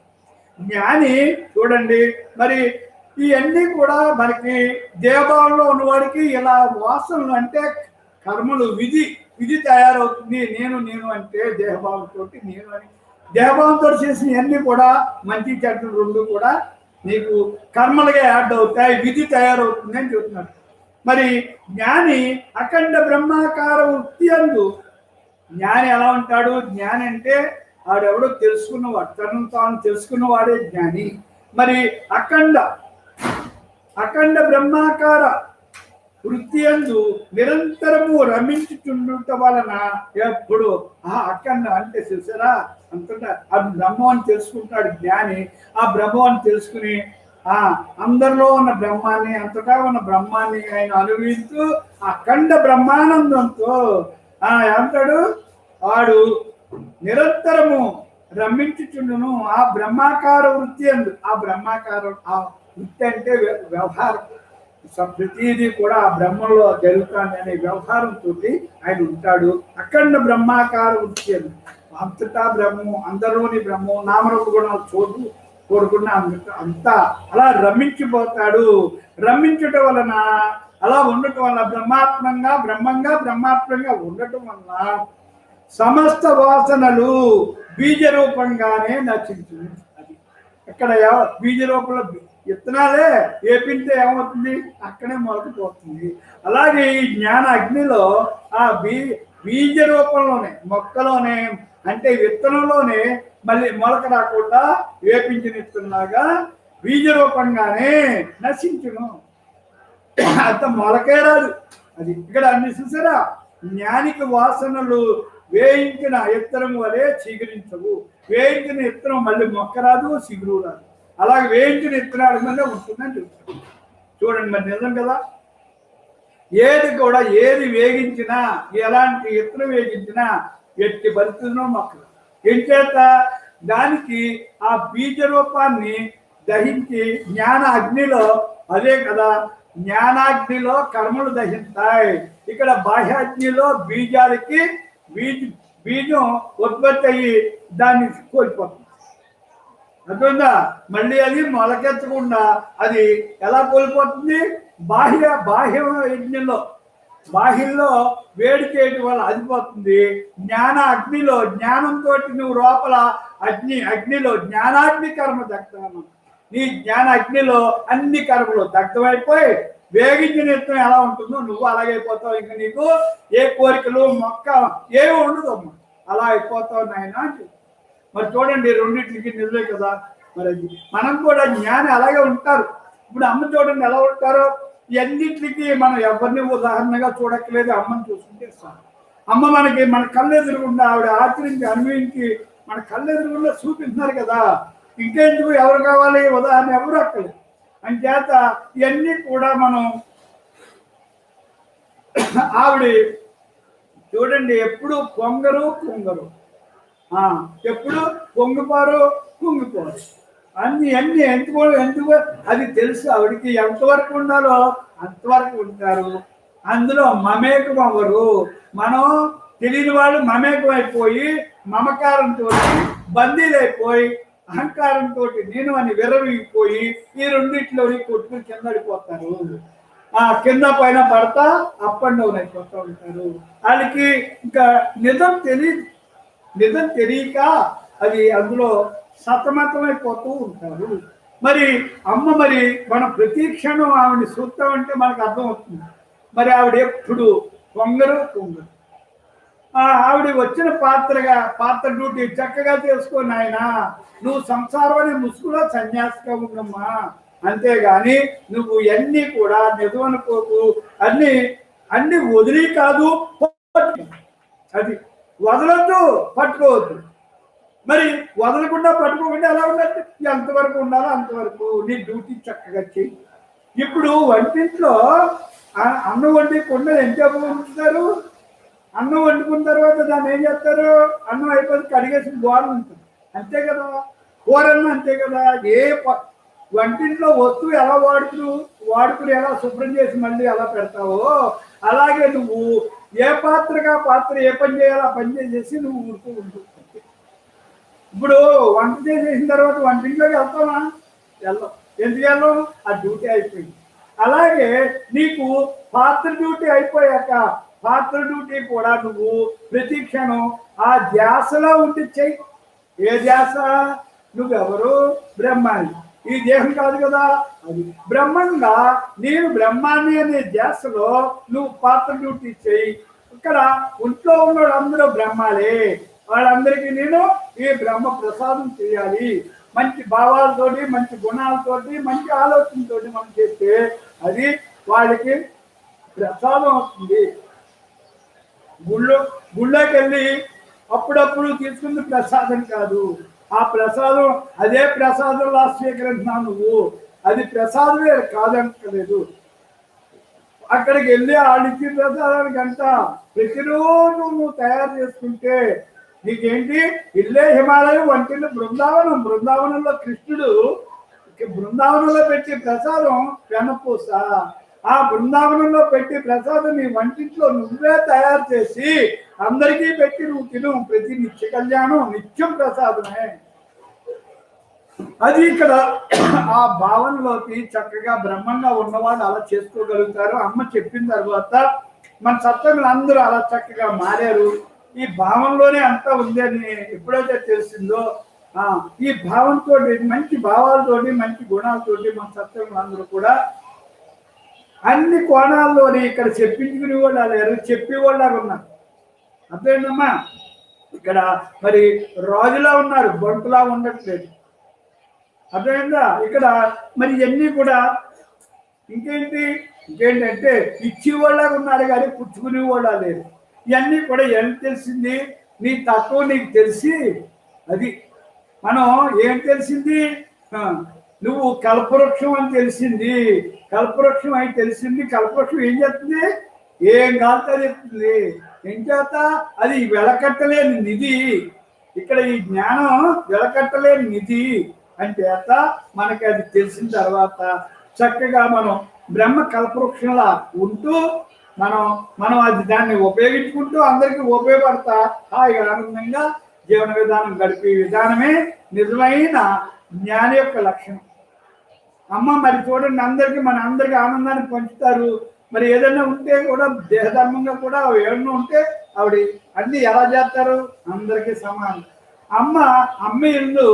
జ్ఞాని. చూడండి, మరి ఇవన్నీ కూడా మనకి దేవభావంలో ఉన్నవాడికి ఇలా వాసనలు అంటే కర్మలు, విధి తయారవుతుంది. నేను అంటే దేహభావంతో నేను అని, దేహభావంతో చేసిన ఇవన్నీ కూడా మంచి చెడ్డలు రెండు కూడా నీకు కర్మలుగా యాడ్ అవుతాయి, విధి తయారవుతుంది అని చెప్తున్నాడు. మరి జ్ఞాని అఖండ బ్రహ్మాకార వృత్తి అందు జ్ఞాని ఎలా ఉంటాడు? జ్ఞాని అంటే ఆడెవడో తెలుసుకున్నవాడు, తనను తాను తెలుసుకున్నవాడే జ్ఞాని. మరి అఖండ బ్రహ్మాకార వృత్తి అందు నిరంతరము రమించుచుండుట వలన ఎప్పుడు అఖండ అంటే చూసారా, అంతటా అది బ్రహ్మం అని తెలుసుకుంటాడు జ్ఞాని. ఆ బ్రహ్మం అని తెలుసుకుని అందరిలో ఉన్న బ్రహ్మాన్ని, అంతటా ఉన్న బ్రహ్మాన్ని ఆయన అనుభవిస్తూ అఖండ బ్రహ్మానందంతో ఏమంటాడు? వాడు నిరంతరము రమించుచుండును ఆ బ్రహ్మాకార వృత్తి అందు. ఆ వృత్తి అంటే వ్యవహారం. ప్రతిదీ కూడా ఆ బ్రహ్మంలో జరుగుతుంది అనే వ్యవహారంతో ఆయన ఉంటాడు. అఖండ బ్రహ్మాకార వృత్తి అందు. అంతటా బ్రహ్మం, అందరిలోని బ్రహ్మం, నామరూప గుణాలు చూడు కోరుకున్న అంతా అలా రమించిపోతాడు. రమించటం వలన అలా ఉండటం వల్ల బ్రహ్మాత్మంగా ఉండటం వల్ల సమస్త వాసనలు బీజ రూపంగానే నశించింది. అది ఇక్కడ బీజ రూపంలో విత్తనాలే ఏపింటే ఏమవుతుంది, అక్కడే మొలకపోతుంది. అలాగే ఈ జ్ఞాన అగ్నిలో ఆ బీజ రూపంలోనే, మొక్కలోనే, అంటే విత్తనంలోనే మళ్ళీ మొలక రాకుండా వేపించిన విత్తనంలాగా బీజ రూపంగానే నశించును. అంత మొలకే రాదు. అది ఇక్కడ అన్ని చూసారా, జ్ఞానికి వాసనలు వేయించిన ఇత్తనం వలె చిగురించవు. వేయించిన ఇత్తనం మళ్ళీ మొక్క రాదు, చిగురు రాదు. అలాగే వేయించిన ఇత్తనాల మీద ఉంటుందని చెప్తారు. చూడండి, మరి నిజం కదా. ఏది వేగించినా, ఎలాంటి ఇత్తనం వేగించినా ఎట్టి పరిస్థితుల్లో మొక్కలు. ఏం చేత దానికి ఆ బీజ రూపాన్ని దహించి జ్ఞాన అగ్నిలో, అదే కదా జ్ఞానాగ్నిలో కర్మలు దహిస్తాయి. ఇక్కడ బాహ్యాగ్నిలో బీజాలకి బీజం ఉత్పత్తి అయ్యి దాన్ని కోల్పోతుంది. అర్థంగా మళ్ళీ అది మొలకెత్తకుండా అది ఎలా కోల్పోతుంది, బాహ్య యజ్ఞంలో బాహ్యంలో వేడి చేయడం వల్ల అది పోతుంది. జ్ఞాన అగ్నిలో జ్ఞానంతో నువ్వు లోపల అగ్నిలో జ్ఞానాగ్ని కర్మ దగ్ధం. నీ జ్ఞాన అగ్నిలో అన్ని కర్మలు దగ్ధమైపోయి వేగించిన ఎత్తం ఎలా ఉంటుందో నువ్వు అలాగైపోతావు. ఇంకా నీకు ఏ కోరికలు మొక్క ఏమి ఉండదు అమ్మ, అలా అయిపోతావు నాయన అని. మరి చూడండి, రెండింటికి నిజమే కదా. మరి మనం కూడా జ్ఞాని అలాగే ఉంటారు. ఇప్పుడు అమ్మ చూడండి ఎలా ఉంటారో. అన్నింటికి మనం ఎవరిని ఉదాహరణగా చూడక్కలేదు, అమ్మని చూసుకుంటే సార్. అమ్మ మన కళ్ళు ఎదురుగుండా ఆవిడ ఆచరించి అనుభవించి మన కళ్ళు ఎదురుగుండా చూపిస్తున్నారు కదా. ఇంకెందుకు ఎవరు కావాలి ఉదాహరణ, ఎవరు అక్కలేదు. అంచేత ఇవన్నీ కూడా మనం ఆవిడ చూడండి ఎప్పుడు పొంగరు ఎప్పుడు పొంగిపోరు కుంగిపోరు. అన్ని ఎందుకు అది తెలుసు ఆవిడికి. ఎంతవరకు ఉండాలో అంతవరకు ఉంటారు. అందులో మమేకం అవ్వరు. మనం తెలియని వాళ్ళు మమేకం అయిపోయి మమకారంతో బందీలైపోయి అహంకారంతో నేను అని విర్రవీగిపోయి ఈ రెండింటిలోని కొట్టుకుని కింద పడిపోతారు. కింద పైన పడతా అప్ అండ్ డౌన్ అయిపోతూ ఉంటారు. వాళ్ళకి ఇంకా నిజం తెలియక అది అందులో సతమతమైపోతూ ఉంటారు. మరి అమ్మ మనం ప్రతి క్షణం ఆవిడని చూస్తామంటే మనకు అర్థమవుతుంది. మరి ఆవిడ ఎప్పుడు పొంగరు ఆవిడ వచ్చిన పాత్ర డ్యూటీ చక్కగా చేసుకోని ఆయన, నువ్వు సంసారం అనే ముసుగులో సన్యాసిగా ఉండమ్మా. అంతేగాని నువ్వు అన్నీ కూడా నిజం అనుకోకు. అన్ని వదిలి కాదు, అది వదలొద్దు, పట్టుకోవద్దు. మరి వదలకుండా పట్టుకోకుండా ఎలా ఉండాలి, ఎంతవరకు ఉండాలో అంతవరకు నీ డ్యూటీ చక్కగా చెయ్యి. ఇప్పుడు వంటింట్లో అన్నం వండి కొండలు ఎంతసేపు ఉంచుతారు. అన్నం వండుకున్న తర్వాత దాన్ని ఏం చేస్తారు, అన్నం అయిపోతే కడిగేసి గోడ ఉంటుంది. అంతే కదా, కూరలను అంతే కదా. వంటింట్లో వస్తువు ఎలా వాడుకుని ఎలా శుభ్రం చేసి మళ్ళీ ఎలా పెడతావో అలాగే నువ్వు ఏ పాత్ర ఏ పని చేయాలో ఆ పని చేసేసి నువ్వు ఊరుతూ ఉంటుంది. ఇప్పుడు వంట చేసేసిన తర్వాత వంటింట్లోకి వెళ్తావా, వెళ్ళవు. ఎందుకు వెళ్ళవు, ఆ డ్యూటీ అయిపోయింది. అలాగే నీకు పాత్ర డ్యూటీ అయిపోయాక పాత్ర డ్యూటీ కూడా నువ్వు ప్రతి క్షణం ఆ ధ్యాసలో ఉండి చెయ్యి. ఏ ధ్యాస, నువ్వెవరు, బ్రహ్మాన్ని. ఈ దేహం కాదు కదా, అది బ్రహ్మంగా నేను బ్రహ్మాన్ని అనే ధ్యాసలో నువ్వు పాత్ర డ్యూటీ చెయ్యి. ఇక్కడ ఒంట్లో ఉన్న వాళ్ళందరూ బ్రహ్మాలే. వాళ్ళందరికీ నేను ఈ బ్రహ్మ ప్రసాదం చేయాలి. మంచి భావాలతోటి, మంచి గుణాలతోటి, మంచి ఆలోచనతోటి మనం చేస్తే అది వాళ్ళకి ప్రసాదం అవుతుంది. గుళ్ళోకి వెళ్ళి అప్పుడప్పుడు తీసుకున్న ప్రసాదం కాదు, ఆ ప్రసాదం అదే ప్రసాదంలా స్వీకరించినావు నువ్వు. అది ప్రసాదమే కాదనలేదు. అక్కడికి వెళ్ళి ఆడిచ్చిన ప్రసాదానికంట ప్రతిరోజు నువ్వు తయారు చేసుకుంటే నీకేంటి, ఇల్లే హిమాలయం, వంటిల్లు బృందావనంలో కృష్ణుడు బృందావనంలో పెట్టే ప్రసాదం వెనపూస. ఆ బృందావనంలో పెట్టి ప్రసాదం నీ వంటింట్లో నువ్వే తయారు చేసి అందరికీ పెట్టి నువ్వు తిను. ప్రతి నిత్య కళ్యాణం నిత్యం ప్రసాదమే. అది ఇక్కడ ఆ భావనలోకి చక్కగా బ్రహ్మంగా ఉన్నవాళ్ళు అలా చేసుకోగలుగుతారు. అమ్మ చెప్పిన తర్వాత మన సత్సంగులు అందరూ అలా చక్కగా మారారు. ఈ భావంలోనే అంతా ఉంది అని ఎప్పుడైతే తెలిసిందో ఈ భావంతో మంచి భావాలతోటి మంచి గుణాలతోటి మన సత్సంగులు అందరూ కూడా అన్ని కోణాల్లోని ఇక్కడ చెప్పించుకునే వాళ్ళు లేరు, చెప్పేవాళ్ళు ఉన్నారు. అర్థమైందమ్మా? ఇక్కడ మరి రాజులా ఉన్నారు, బంటులా ఉండట్లేదు. అర్థమైందా? ఇక్కడ మరి ఇవన్నీ కూడా ఇంకేంటంటే ఇచ్చేవాళ్ళగా ఉన్నారు కానీ పుచ్చుకునే వాళ్ళ లేదు. ఇవన్నీ కూడా ఏం తెలిసింది? నీ తత్వం నీకు తెలిసి అది మనం ఏం తెలిసింది? నువ్వు కల్పవృక్షం అని తెలిసింది. కల్పవృక్షం అని తెలిసింది. కల్పవృక్షం ఏం చేస్తుంది? ఏం కాలుతా చెప్తుంది. ఏం చేత? అది వెలకట్టలేని నిధి. ఇక్కడ ఈ జ్ఞానం వెలకట్టలేని నిధి అని చేత మనకి అది తెలిసిన తర్వాత చక్కగా మనం బ్రహ్మ కల్పవృక్షంలా ఉంటూ మనం అది దాన్ని ఉపయోగించుకుంటూ అందరికీ ఉపయోగపడతా హాయిగా ఆనందంగా జీవన విధానం గడిపే విధానమే నిజమైన జ్ఞాని యొక్క లక్షణం. అమ్మ మరి చూడండి, మన అందరికి ఆనందాన్ని పంచుతారు. మరి ఏదైనా ఉంటే కూడా దేహధర్మంగా కూడా ఏమన్నా ఉంటే ఆవిడ అన్ని ఎలా చేస్తారు? అందరికీ సమానం. అమ్మ ఇల్లు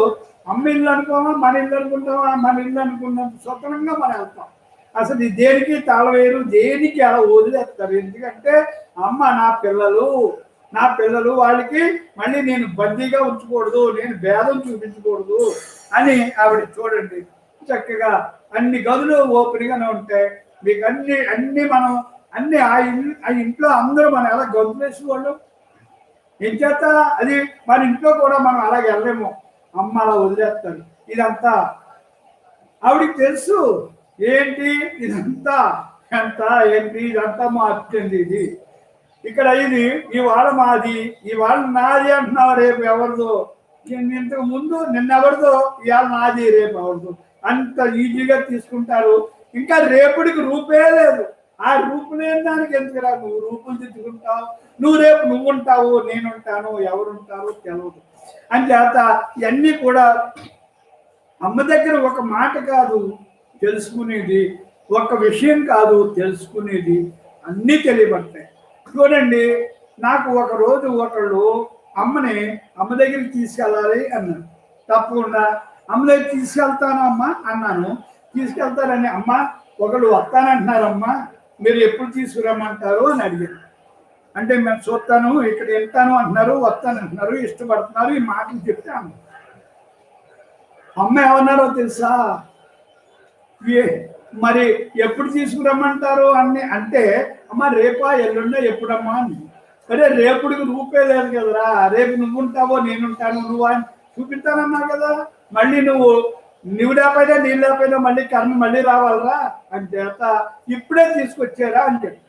అనుకోమా, మన ఇల్లు అనుకుంటామా? మన ఇల్లు అనుకున్నంత స్వతంత్రంగా మనం వెళ్తాం. అసలు దేనికి తాళవేరు, దేనికి అలా వదిలేస్తారు. ఎందుకంటే అమ్మ నా పిల్లలు వాళ్ళకి మళ్ళీ నేను బందీగా ఉంచకూడదు, నేను భేదం చూపించకూడదు అని ఆవిడ చూడండి చక్కగా అన్ని గదులు ఓపెన్గానే ఉంటాయి. మీకు అన్ని మనం ఆ ఇంట్లో అందరూ మనం ఎలా గదులు వేసుకోవడం ఏం చేత? అది మన ఇంట్లో కూడా మనం అలాగే వెళ్ళలేము. అమ్మ అలా వదిలేస్తారు. ఇదంతా ఆవిడికి తెలుసు. ఏంటి ఇదంతా? ఇదంతా మా అత్యంది. ఇది ఇక్కడ ఇది ఇవాళ మాది, ఇవాళ నాది అంటున్నావు, రేపు ఎవరిదో. ఇంతకు ముందు నిన్నెవరిదో, ఇవాళ నాది, రేపు ఎవరిదో. అంత ఈజీగా తీసుకుంటారు. ఇంకా రేపుడికి రూపే లేదు. ఆ రూపు లేని దానికి ఎందుకురా నువ్వు రూపులు తెచ్చుకుంటావు? రేపు నువ్వు ఉంటావు, నేనుంటాను, ఎవరుంటారో తెలియదు అని చేత ఇవన్నీ కూడా అమ్మ దగ్గర ఒక మాట కాదు తెలుసుకునేది, ఒక విషయం కాదు తెలుసుకునేది, అన్నీ తెలియబడతాయి. చూడండి, నాకు ఒకరోజు ఒకళ్ళు అమ్మ దగ్గరికి తీసుకెళ్ళాలి అన్నారు. తప్పకుండా అమ్మ దగ్గర తీసుకెళ్తాను అమ్మ అన్నాను. తీసుకెళ్తారని అమ్మ ఒకళ్ళు వస్తానంటున్నారమ్మా, మీరు ఎప్పుడు తీసుకురమ్మంటారు అని అడిగారు. అంటే మేము చూస్తాను, ఇక్కడ వెళ్తాను అంటున్నారు, వస్తానంటున్నారు, ఇష్టపడుతున్నారు, ఈ మాటలు చెప్తే అమ్మ ఏమన్నారో తెలుసా? మరి ఎప్పుడు తీసుకురమ్మంటారు అంటే అమ్మ రేపా ఎల్లుండే ఎప్పుడమ్మా అని. అరే రేపుడికి రూపే లేదు కదరా, రేపు నువ్వుంటావో నేనుంటాను, నువ్వు అని చూపిస్తానన్నావు కదా, మళ్ళీ నువ్వు లేకపోయినా నీళ్ళు లేకపోయినా మళ్ళీ కర్మ మళ్ళీ రావాలరా అని చేత ఇప్పుడే తీసుకొచ్చారా అని చెప్పి.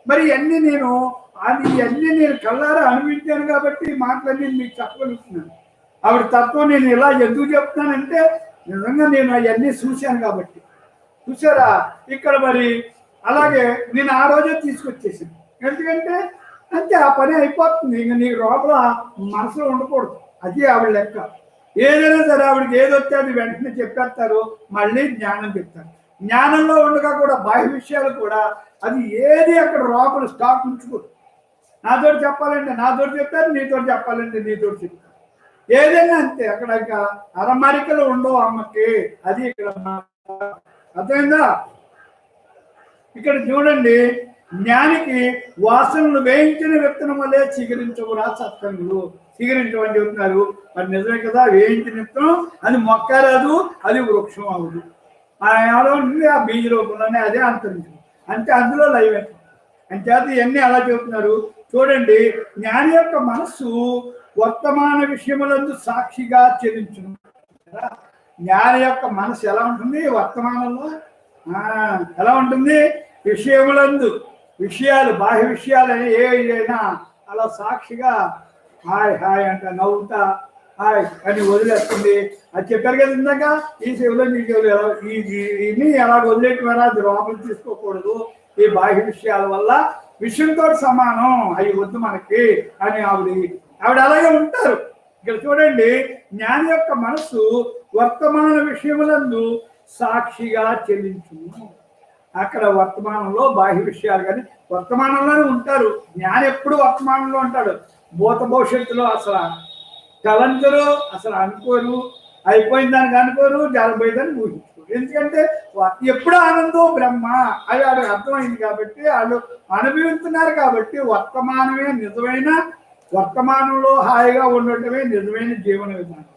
మరి ఇవన్నీ నేను కళ్ళారా అనిపించాను కాబట్టి ఈ మాటలన్నీ మీకు చెప్పగలుగుతున్నాను. ఆవిడ తత్వం నేను ఇలా ఎందుకు చెప్తానంటే నిజంగా నేను అవన్నీ చూశాను కాబట్టి. చూసారా? ఇక్కడ మరి అలాగే నేను ఆ రోజే తీసుకొచ్చేసాను. ఎందుకంటే అంతే, ఆ పని అయిపోతుంది. ఇంక నీకు లోపల మనసులో ఉండకూడదు. అది ఆవిడ లెక్క. ఏదైనా సరే ఆవిడకి ఏది వచ్చే అది వెంటనే చెప్పేస్తారు, మళ్ళీ జ్ఞానం చెప్తారు. జ్ఞానంలో ఉండగా కూడా బాహ్య విషయాలు కూడా అది ఏది అక్కడ లోపల స్టాక్ ఉంచుకోదు. నాతోటి చెప్పాలంటే నాతోటి చెప్తారు, నీతోటి చెప్పాలంటే నీతోటి చెప్తారు. ఏదైనా అంతే, అక్కడ ఇక అరమరికలు ఉండవు అమ్మకి. అది ఇక్కడ అర్థమైందా? ఇక్కడ చూడండి, జ్ఞానికి వాసనలు వేయించిన విత్తనం వల్లే చిగురించవురా సత్సంగులు. చిగురించమని చెబుతున్నారు. మరి నిజమే కదా, వేయించిన విత్తనం అది మొక్క రాదు, అది వృక్షం అవ్వదు. ఎవరో ఉంది ఆ బీజ రూపంలోనే అదే అంతరించు. అంటే అందులో లైవ్ అంచేత ఇవన్నీ అలా చెబుతున్నారు. చూడండి, జ్ఞాని యొక్క మనస్సు వర్తమాన విషయములందు సాక్షిగా చెల్లించును. జ్ఞాని యొక్క మనసు ఎలా ఉంటుంది? వర్తమానంలో ఎలా ఉంటుంది? విషయములందు, విషయాలు బాహ్య విషయాలు ఏదైనా అలా సాక్షిగా హాయ్ హాయ్ అంట నవ్వుతా హాయ్ అని వదిలేస్తుంది. అది చెప్పారు కదా ఇందాక, ఈ చెవులో ఈ చెవులు ఇన్ని ఎలా వదిలేయటం ఎలా, అది లోపల తీసుకోకూడదు. ఈ బాహ్య విషయాల వల్ల విషయంతో సమానం, అవి వద్దు మనకి అని ఆవిడ అలాగే ఉంటారు. ఇక్కడ చూడండి, జ్ఞాని యొక్క మనసు వర్తమాన విషయములందు సాక్షిగా చెల్లించును. అక్కడ వర్తమానంలో బాహ్య విషయాలు కానీ వర్తమానంలోనే ఉంటారు. జ్ఞాని ఎప్పుడు వర్తమానంలో ఉంటాడు. భూత భవిష్యత్తులో అసలు తలంచరు, అసలు అనుకోరు, అయిపోయిన దానికి అనుకోరు, జరగబోయేదాన్ని ఊహించుకోరు. ఎందుకంటే ఎప్పుడు ఆనందం బ్రహ్మ అది వాళ్ళకి అర్థమైంది కాబట్టి, వాళ్ళు అనుభవిస్తున్నారు కాబట్టి వర్తమానమే నిజమైన, వర్తమానంలో హాయిగా ఉండటమే నిజమైన జీవన విధానం.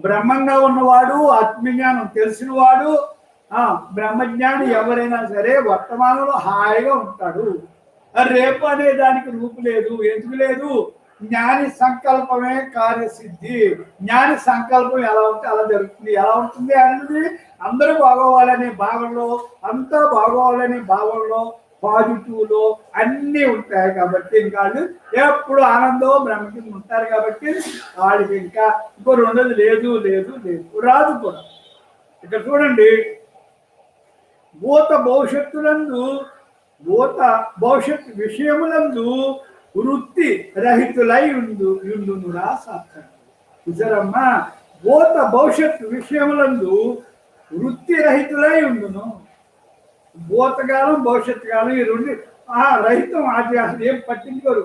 బ్రహ్మంగా ఉన్నవాడు, ఆత్మజ్ఞానం తెలిసినవాడు, బ్రహ్మజ్ఞాని ఎవరైనా సరే వర్తమానంలో హాయిగా ఉంటాడు. రేపు అనే దానికి రూపు లేదు. ఎందుకు లేదు? జ్ఞాని సంకల్పమే కార్యసిద్ధి. జ్ఞాని సంకల్పం ఎలా ఉంటే అలా జరుగుతుంది. ఎలా ఉంటుంది అనేది అందరూ బాగోవాలనే భావనలో, అంతా బాగోవాలనే భావనలో, పాజిటివ్లో అన్నీ ఉంటాయి కాబట్టి ఇంకా వాళ్ళు ఎప్పుడు ఆనందం బ్రహ్మకి ఉంటారు కాబట్టి వాళ్ళకి ఇంకా ఇంకో రెండోది లేదు లేదు లేదు రాదు కూడా. ఇక్కడ చూడండి, భూత భవిష్యత్తులందు, భూత భవిష్యత్తు విషయములందు వృత్తి రహితులై ఉండునురా సాత్రం. చూసారమ్మా, భూత భవిష్యత్తు విషయములందు వృత్తి రహితులై ఉండును. భూతకాలం భవిష్యత్తు కాలం ఈ రెండు రహితం. అది అసలు ఏం పట్టించుకోరు.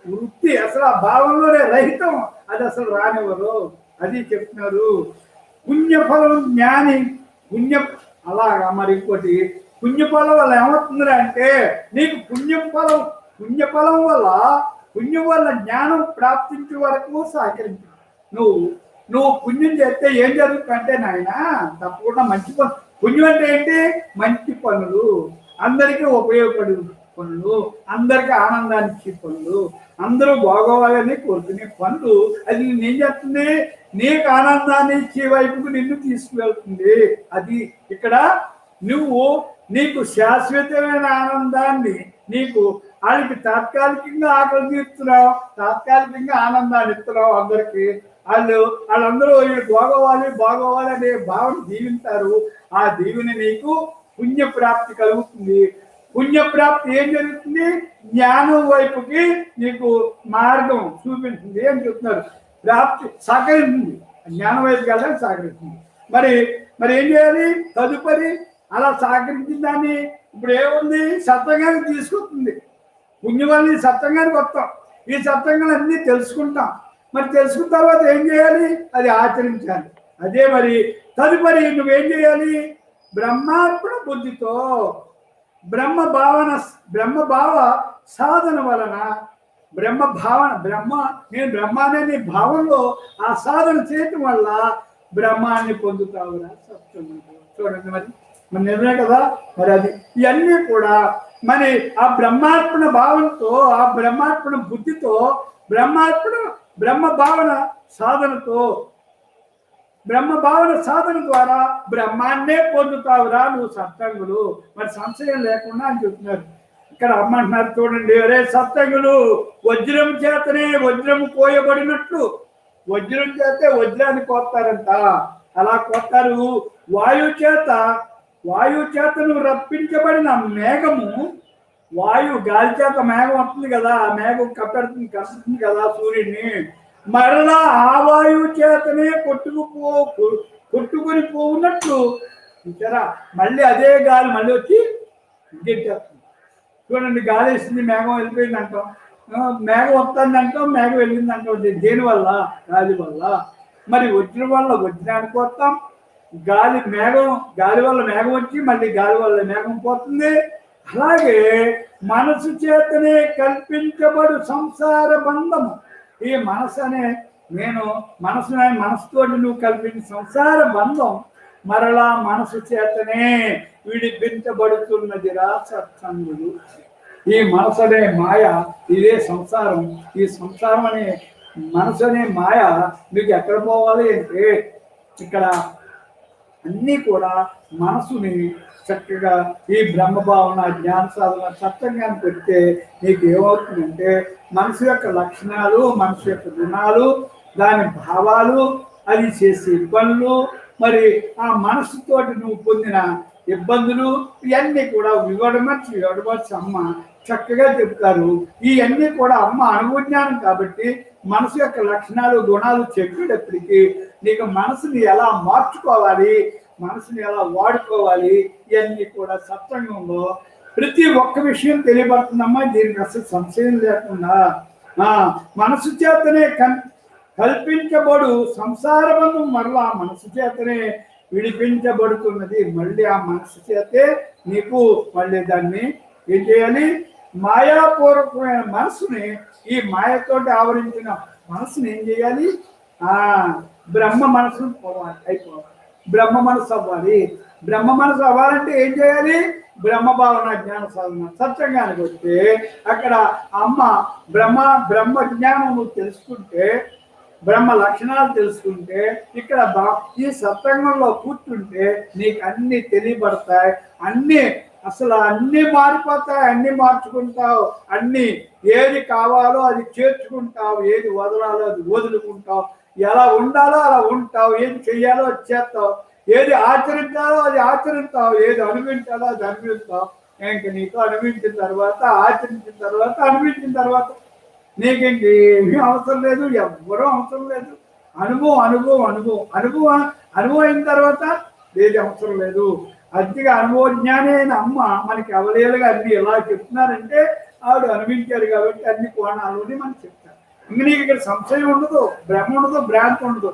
వృత్తి అసలు ఆ భావంలోనే రహితం, అది అసలు రానివ్వరు. అది చెప్తున్నారు. పుణ్యఫలం జ్ఞాని పుణ్య అలాగా. మరి ఇంకోటి పుణ్యఫలం వల్ల ఏమవుతుంది అంటే నీకు పుణ్యఫలం వల్ల పుణ్యం వల్ల జ్ఞానం ప్రాప్తించే వరకు సహకరించు. నువ్వు పుణ్యం చేస్తే ఏం జరుగుతుందంటే నాయన తప్పకుండా మంచి పనులు. పుణ్యం అంటే ఏంటి? మంచి పనులు, అందరికీ ఉపయోగపడే పనులు, అందరికీ ఆనందాన్ని ఇచ్చే పనులు, అందరూ బాగోవాలని కోరుకునే పనులు. అది నేనేం చేస్తుంది? నీకు ఆనందాన్ని ఇచ్చే వైపుకు నిన్ను తీసుకువెళ్తుంది. అది ఇక్కడ నీకు శాశ్వతమైన ఆనందాన్ని, నీకు వాళ్ళకి తాత్కాలికంగా ఆకలి తీరుతున్నావు, తాత్కాలికంగా ఆనందాన్ని ఇస్తున్నావు అందరికి. వాళ్ళందరూ వీళ్ళు బాగోవాలి అనే భావన దీవింటారు. ఆ దీవెన నీకు పుణ్యప్రాప్తి కలుగుతుంది. పుణ్యప్రాప్తి ఏం జరుగుతుంది? జ్ఞానం వైపుకి నీకు మార్గం చూపించింది అని చెప్తున్నారు. ప్రాప్తి సహకరిస్తుంది, జ్ఞానం వైపు వెళ్ళడానికి సహకరిస్తుంది. మరి ఏం చేయాలి? తదుపరి అలా సహకరించిన దాన్ని ఇప్పుడు ఏముంది? సత్సంగానికి తీసుకొస్తుంది. పుణ్యవాళ్ళని సత్సంగానికి వస్తాం, ఈ సత్సంగాలు అన్నీ తెలుసుకుంటాం. మరి తెలుసుకున్న తర్వాత ఏం చేయాలి? అది ఆచరించాలి. అదే మరి తదుపరి నువ్వేం చేయాలి? బ్రహ్మార్పణ బుద్ధితో బ్రహ్మభావ సాధన వలన నేను బ్రహ్మానే నీ భావంలో ఆ సాధన చేయటం వల్ల బ్రహ్మాన్ని పొందుతావురా సత్యం. చూడండి, మరి నిజమే కదా. మరి అది ఇవన్నీ కూడా మరి ఆ బ్రహ్మార్పణ భావంతో, ఆ బ్రహ్మార్పణ బుద్ధితో, బ్రహ్మ భావన సాధన ద్వారా బ్రహ్మాన్నే పొందుతావురా నువ్వు సత్సంగులు. మరి సంశయం లేకుండా అని చెప్తున్నారు. ఇక్కడ అమ్మంటున్నారు చూడండి, అరే సత్సంగులు వజ్రం చేతనే వజ్రం కోయబడినట్లు, వజ్రం చేతే వజ్రాన్ని కోస్తారంట. అలా కోస్తారు. వాయు చేతను రప్పించబడిన మేఘము, గాలి చేత మేఘం వస్తుంది కదా, ఆ మేఘం కప్పుతుంది కదా సూర్యుడిని. మరలా ఆ వాయువు చేతనే కొట్టుకొని పోవున్నట్లు చూసారా, మళ్ళీ అదే గాలి మళ్ళీ వచ్చి గెట్టేస్తుంది. చూడండి, గాలి వేసింది, మేఘం వెళ్ళిపోయింది అంటాం, మేఘం వస్తుంది అంటాం, మేఘం వెళ్ళింది అంటాం. దేనివల్ల? గాలి వల్ల. మరి వజ్రం వల్ల వజ్రానికి వస్తాం, గాలి వల్ల మేఘం వచ్చి మళ్ళీ గాలి వల్ల మేఘం పోతుంది. అలాగే మనసు చేతనే కల్పించబడు సంసార బంధము, ఈ మనసుతోటి నువ్వు కల్పించిన సంసార బంధం మరలా మనసు చేతనే విడిపించబడుతున్నదిరా సత్సంగులు. ఈ మనసు అనే మాయ, ఇదే సంసారం. ఈ సంసారం అనే మనసు అనే మాయ మీకు ఎక్కడ పోవాలి అంటే ఇక్కడ అన్నీ కూడా మనసుని చక్కగా ఈ బ్రహ్మభావన జ్ఞాన సాధన సత్సంగాన్ని పెడితే నీకు ఏమవుతుందంటే మనసు యొక్క లక్షణాలు, మనసు యొక్క గుణాలు, దాని భావాలు, అది చేసే పనులు, మరి ఆ మనసుతోటి నువ్వు పొందిన ఇబ్బందులు ఇవన్నీ కూడా వివడమర్చి అమ్మ చక్కగా చెప్తారు. ఇవన్నీ కూడా అమ్మ అనుభవజ్ఞానం కాబట్టి మనసు యొక్క లక్షణాలు గుణాలు చెప్పేటప్పటికి నీకు మనసుని ఎలా మార్చుకోవాలి, మనసుని ఎలా వాడుకోవాలి, ఇవన్నీ కూడా సత్సంగంలో ప్రతి ఒక్క విషయం తెలియబడుతుందమ్మా. దీనికి అసలు సంశయం లేకుండా మనసు చేతనే కల్పించబడు సంసార బంధం మరలా మనసు చేతనే విడిపించబడుతున్నది. మళ్ళీ ఆ మనసు చేతే నీకు మళ్ళీ దాన్ని ఏం చేయాలి, మాయాపూర్వకమైన మనసుని, ఈ మాయతోటి ఆవరించిన మనసుని ఏం చేయాలి, బ్రహ్మ మనసు అయిపోవాలి, బ్రహ్మ మనసు అవ్వాలి. బ్రహ్మ మనసు అవ్వాలంటే ఏం చేయాలి, బ్రహ్మ భావన జ్ఞాన సాధన. సత్సంగానికి వస్తే అక్కడ అమ్మ బ్రహ్మ జ్ఞానం నువ్వు తెలుసుకుంటే, బ్రహ్మ లక్షణాలు తెలుసుకుంటే, ఇక్కడ ఈ సత్సంగంలో కూర్చుంటే నీకు అన్ని తెలియబడతాయి. అసలు అన్ని మారిపోతాయి, అన్ని మార్చుకుంటావు, అన్ని ఏది కావాలో అది చేర్చుకుంటావు, ఏది వదలాలో అది వదులుకుంటావు, ఎలా ఉండాలో అలా ఉంటావు, ఏది చెయ్యాలో అది చేస్తావు, ఏది ఆచరించాలో అది ఆచరిస్తావు, ఏది అనుభవించాలో అది అనుభవిస్తావు. ఇంక నీకు అనుభవించిన తర్వాత, ఆచరించిన తర్వాత, అనుభవించిన తర్వాత నీకు ఇంకేమీ అవసరం లేదు, ఎవ్వరూ అవసరం లేదు. అనుభవం అయిన తర్వాత ఏది అవసరం లేదు. అతిగా అనుభవజ్ఞాని అయిన అమ్మ మనకి అవలేలుగా అన్ని ఎలా చెప్తున్నారంటే ఆవిడ అనుభవించారు కాబట్టి అన్ని కోణాలని మనకు చెప్తారు. ఇంక నీకు ఇక్కడ సంశయం ఉండదు, భ్రమ ఉండదు, భ్రాంతి ఉండదు.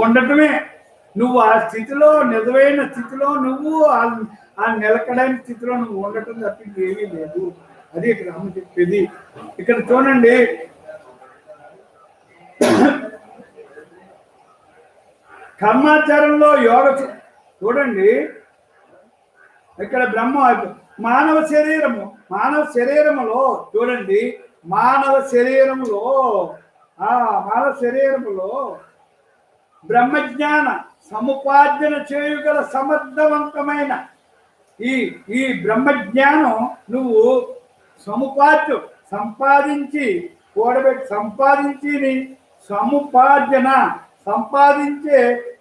ఉండటమే నువ్వు ఆ స్థితిలో, నిజమైన స్థితిలో నువ్వు ఆ నిలకడైన స్థితిలో నువ్వు ఉండటం తప్పింది ఏమీ లేదు. అది ఇక్కడ అమ్మ చెప్పేది. ఇక్కడ చూడండి, కర్మాచారంలో యోగ చూడండి, ఇక్కడ మానవ శరీరములో చూడండి, మానవ శరీరములో బ్రహ్మజ్ఞాన సముపార్జన చేయగల సమర్థవంతమైన ఈ బ్రహ్మజ్ఞానం నువ్వు సంపాదించి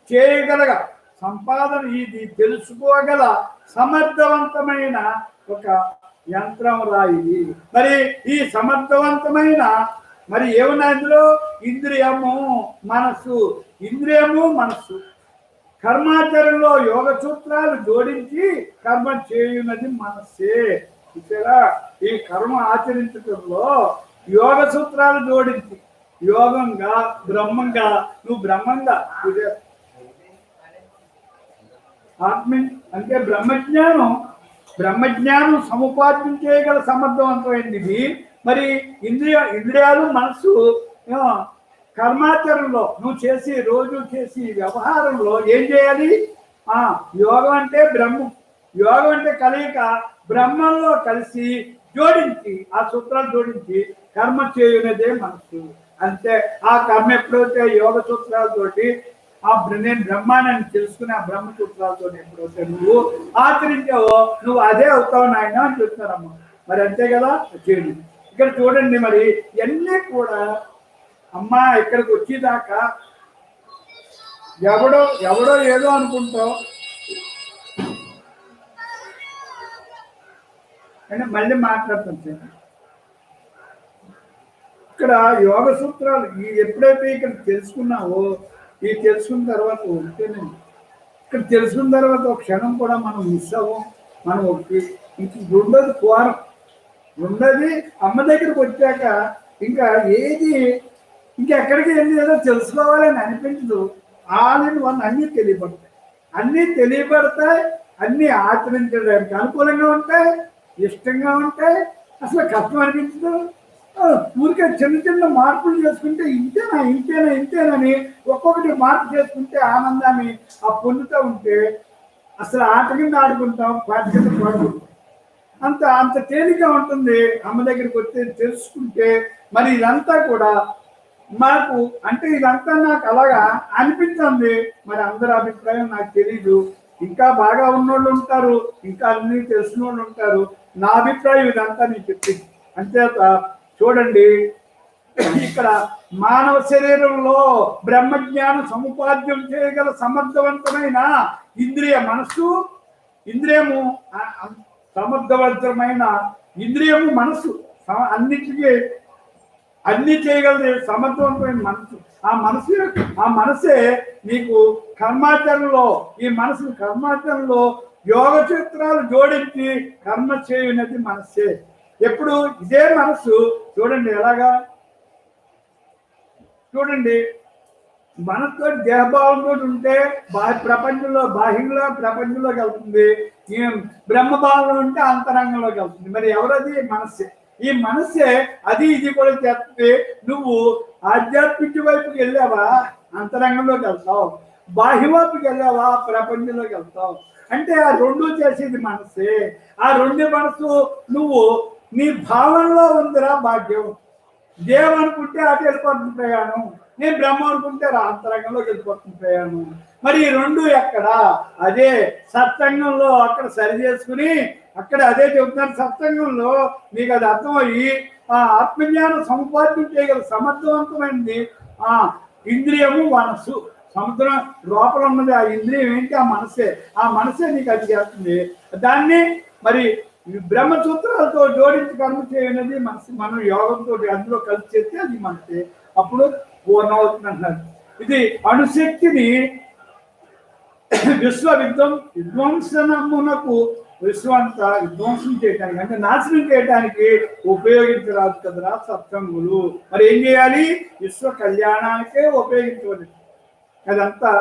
చేయగలగ సంపాదన, ఇది తెలుసుకోగల సమర్థవంతమైన ఒక యంత్రం రాయి. మరి ఈ సమర్థవంతమైన ఏమన్నా ఇందులో ఇంద్రియము మనస్సు కర్మాచరణలో యోగ సూత్రాలు జోడించి కర్మ చేయునది మనస్సే. ఇక్కడ ఈ కర్మ ఆచరించడంలో యోగ సూత్రాలు జోడించి యోగంగా నువ్వు బ్రహ్మంగా ఆత్మ అంటే బ్రహ్మజ్ఞానం సముపార్జన చేయగల సమర్థవంతమైనది. మరి ఇంద్రియాలు మనసు కర్మాచరణలో నువ్వు రోజు చేసి వ్యవహారంలో ఏం చేయాలి, యోగం అంటే యోగం అంటే కలయిక, బ్రహ్మంలో కలిసి జోడించి ఆ సూత్రాలు జోడించి కర్మ చేయునదే మనసు. అంతే. ఆ కర్మ ఎప్పుడైతే యోగ సూత్రాలతోటి నేను బ్రహ్మాన్ని తెలుసుకుని ఆ బ్రహ్మ సూత్రాలతో ఎప్పుడైతే నువ్వు ఆచరించావో నువ్వు అదే అవుతావు నాయన అని చెప్తారమ్మ. మరి అంతే కదా చేయండి. ఇక్కడ చూడండి, మరి ఇవన్నీ కూడా అమ్మ ఇక్కడికి వచ్చేదాకా ఎవడో ఏదో అనుకుంటావు అంటే మళ్ళీ మాట్లాడతాను సార్. ఇక్కడ యోగ సూత్రాలు ఎప్పుడైతే ఇక్కడ తెలుసుకున్నావో, ఈ తెలుసుకున్న తర్వాత ఉంటేనే ఇక్కడ తెలుసుకున్న తర్వాత ఒక క్షణం కూడా మనం మిస్ అవ్వం. మనం ఇంక రెండోది కోరం, రెండోది అమ్మ దగ్గరికి వచ్చాక ఇంకా ఇంకెక్కడికి వెళ్ళి ఏదో తెలుసుకోవాలని అనిపించదు. ఆల్ ఇన్ వన్ అన్నీ తెలియబడతాయి, అన్నీ ఆచరించడానికి అనుకూలంగా ఉంటాయి, ఇష్టంగా ఉంటాయి, అసలు కష్టం అనిపించదు. ఊరికే చిన్న మార్పులు చేసుకుంటే ఇంతేనని ఒక్కొక్కటి మార్పు చేసుకుంటే ఆనందాన్ని పొందుతూ ఉంటే అసలు ఆట కింద ఆడుకుంటాం, పాట కింద పాడుకుంటాం. అంత తేలిగ్గా ఉంటుంది అమ్మ దగ్గరికి వచ్చి తెలుసుకుంటే. మరి ఇదంతా కూడా మాకు అంటే ఇదంతా నాకు అలాగా అనిపించింది. మరి అందరి అభిప్రాయం నాకు తెలీదు. ఇంకా బాగా ఉన్నోళ్ళు ఉంటారు, ఇంకా అన్ని తెలిసిన వాళ్ళు ఉంటారు. నా అభిప్రాయం ఇదంతా నేను చెప్పింది. అంచేత చూడండి, ఇక్కడ మానవ శరీరంలో బ్రహ్మజ్ఞానం సముపార్జన చేయగల సమర్థవంతమైన ఇంద్రియము సమర్థవంతమైన ఇంద్రియము మనసు అన్నిటికీ అన్ని చేయగలదు సమర్థవంతమైన మనసు. ఆ మనసే నీకు కర్మాచరణలో, ఈ మనసు కర్మాచరణలో యోగ చిత్రాలు జోడించి కర్మ చేయునది మనసే. ఎప్పుడు ఇదే మనసు చూడండి ఎలాగా, చూడండి మనతో దేహభావంతో ఉంటే బాహ్యంలో ప్రపంచంలోకి వెళ్తుంది, బ్రహ్మభావంలో ఉంటే అంతరంగంలోకి వెళ్తుంది. మరి ఎవరది? మనస్సే. ఈ మనస్సే అది ఇది కూడా చేస్తే నువ్వు ఆధ్యాత్మిక వైపుకి వెళ్ళావా అంతరంగంలోకి వెళ్తావు, బాహ్యవైపుకి వెళ్ళావా ప్రపంచంలోకి వెళ్తావు. అంటే ఆ రెండు చేసేది మనస్సే. ఆ రెండు మనసు నువ్వు నీ భావనలో ఉందిరా భాగ్యం. దేవం అనుకుంటే అటు వెళ్ళిపోతుంది ప్రయాణం, నేను బ్రహ్మ అనుకుంటే అంతరంగంలోకి వెళ్ళిపోతుంది ప్రయాణం. మరి ఈ రెండు ఎక్కడ? అదే సత్సంగంలో అక్కడ సరి చేసుకుని అక్కడ అదే చెబుతున్నారు. సత్సంగంలో మీకు అది అర్థమయ్యి ఆ ఆత్మజ్ఞానం సముపార్జన చేయగల సమర్థవంతమైనది ఆ ఇంద్రియము మనస్సు. సముద్రం లోపల ఉన్నది ఆ ఇంద్రియం ఏంటి? ఆ మనసే. ఆ మనసే నీకు అది చేస్తుంది. దాన్ని మరి బ్రహ్మసూత్రాలతో జోడించి కర్మ చేయనది మనసు. మనం యోగంతో అందులో కలిసి చేస్తే అది మనసే. అప్పుడు పూర్ణమవుతుంది అంటున్నారు. ఇది అణుశక్తిని విధ్వంసనమునకు విశ్వంతా విధ్వంసం చేయడానికి అంటే నాశనం చేయడానికి ఉపయోగించరాదు కదరా సత్సంగులు. మరి ఏం చేయాలి? విశ్వ కళ్యాణానికే ఉపయోగించవచ్చు. అదంతా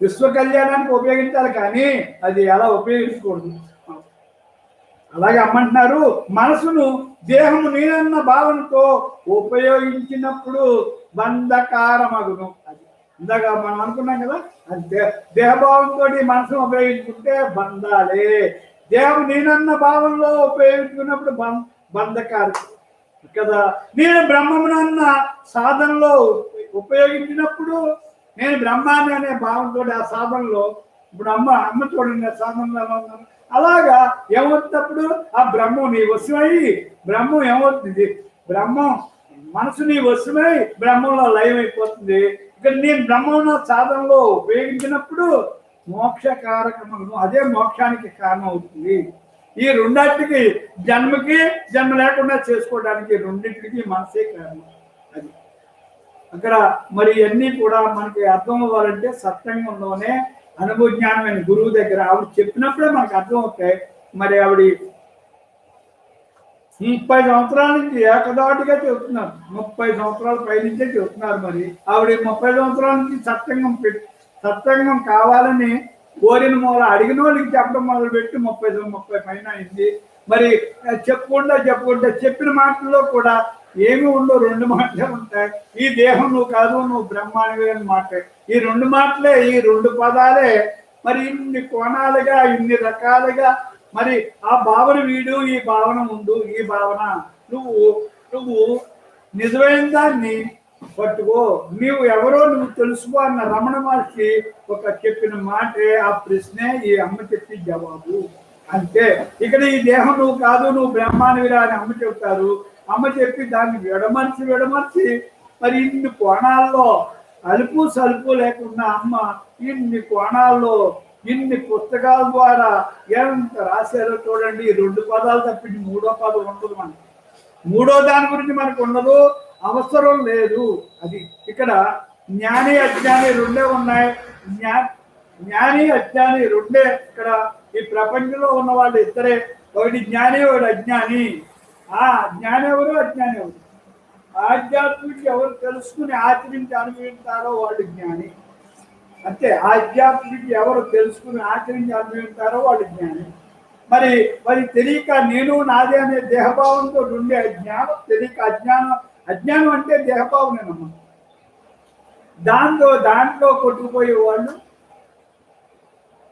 విశ్వ కళ్యాణానికి ఉపయోగించాలి, కానీ అది ఎలా ఉపయోగించకూడదు. అలాగే అమ్మంటున్నారు, మనసును దేహము నేనన్న భావనతో ఉపయోగించినప్పుడు బంధకారమగును. అది ఇందాక మనం అనుకున్నాం కదా, అంటే దేహభావంతో మనసును ఉపయోగించుకుంటే బంధాలే. దేహం నేనన్న భావంలో ఉపయోగించుకున్నప్పుడు బంధకారు కదా. నేను బ్రహ్మమునన్న సాధనలో ఉపయోగించినప్పుడు నేను బ్రహ్మాన్ని అనే భావంతో ఆ సాధనలో, ఇప్పుడు అమ్మ చూడండి ఆ సాధనలో ఎలా ఉన్నాను. అలాగా ఏమవుతున్నప్పుడు ఆ బ్రహ్మం నీ వశమై, బ్రహ్మం ఏమవుతుంది? బ్రహ్మం మనసు నీ వశమై బ్రహ్మంలో లయమైపోతుంది. ఇక్కడ నేను బ్రహ్మంలో సాధనలో ఉపయోగించినప్పుడు మోక్షకారకము, అదే మోక్షానికి కారణం అవుతుంది. ఈ రెండింటికి జన్మకి జన్మ లేకుండా చేసుకోవడానికి రెండింటికి మనసే కారణం. అది అక్కడ మరి అన్నీ కూడా మనకి అర్థం అవ్వాలంటే సత్సంగంలోనే అనుభవ జ్ఞానమైన గురువు దగ్గర ఆవిడ చెప్పినప్పుడే మనకు అర్థం అవుతాయి. మరి ఆవిడ 30 సంవత్సరాల నుంచి ఏకదాటిగా చెబుతున్నారు, 30 సంవత్సరాల పైనుంచే చెబుతున్నారు. మరి ఆవిడ 30 సంవత్సరాల నుంచి సత్సంగం కావాలని కోరిన మూల అడిగిన వాళ్ళకి చెప్పడం మొదలుపెట్టి 30 పైన అయింది. మరి చెప్పుకుంటా చెప్పిన మాటల్లో కూడా ఏమి ఉండవు, 2 మాటలే ఉంటాయి. ఈ దేహం నువ్వు కాదు, నువ్వు బ్రహ్మానివే అని మాట. ఈ 2 మాటలే, ఈ 2 పదాలే మరి ఇన్ని కోణాలుగా, ఇన్ని రకాలుగా మరి ఆ భావన వీడు, ఈ భావన ఉండు, ఈ భావన నువ్వు నిజమైన దాన్ని పట్టుకో, నీవు ఎవరో నువ్వు తెలుసుకో అన్న రమణ మహర్షి ఒక చెప్పిన మాటే ఆ ప్రశ్నే ఈ అమ్మ చెప్పి జవాబు. అంతే. ఇక్కడ ఈ దేహం నువ్వు కాదు, నువ్వు బ్రహ్మానివిరా అని అమ్మ చెప్తారు. అమ్మ చెప్పి దాన్ని విడమర్చి మరి ఇన్ని కోణాల్లో అలుపు సలుపు లేకుండా అమ్మ ఇన్ని కోణాల్లో ఇన్ని పుస్తకాల ద్వారా ఎంత రాశారో చూడండి. 2 పదాలు తప్పించి 3వ పదం ఉండదు మనకి. 3వ దాని గురించి మనకు ఉండదు, అవసరం లేదు. అది ఇక్కడ జ్ఞాని అజ్ఞాని 2 ఉన్నాయి. జ్ఞాని అజ్ఞాని 2 ఇక్కడ ఈ ప్రపంచంలో ఉన్న వాళ్ళు ఇద్దరే, ఒకటి జ్ఞాని, ఒకటి అజ్ఞాని. ఆ జ్ఞాని ఎవరు, అజ్ఞాని ఎవరు? ఆధ్యాత్మిక ఎవరు తెలుసుకుని ఆచరించి అనుభవిస్తారో వాళ్ళు జ్ఞాని. అంతే. ఆధ్యాత్మిక ఎవరు తెలుసుకుని ఆచరించి అనుభవిస్తారో వాళ్ళు జ్ఞాని. మరి తెలియక నేను నాదే అనే దేహభావంతో ఉండే జ్ఞానం, తెలియక అజ్ఞానం అంటే దేహభావనేనమ్మా. దాంట్లో కొట్టుకుపోయే వాళ్ళు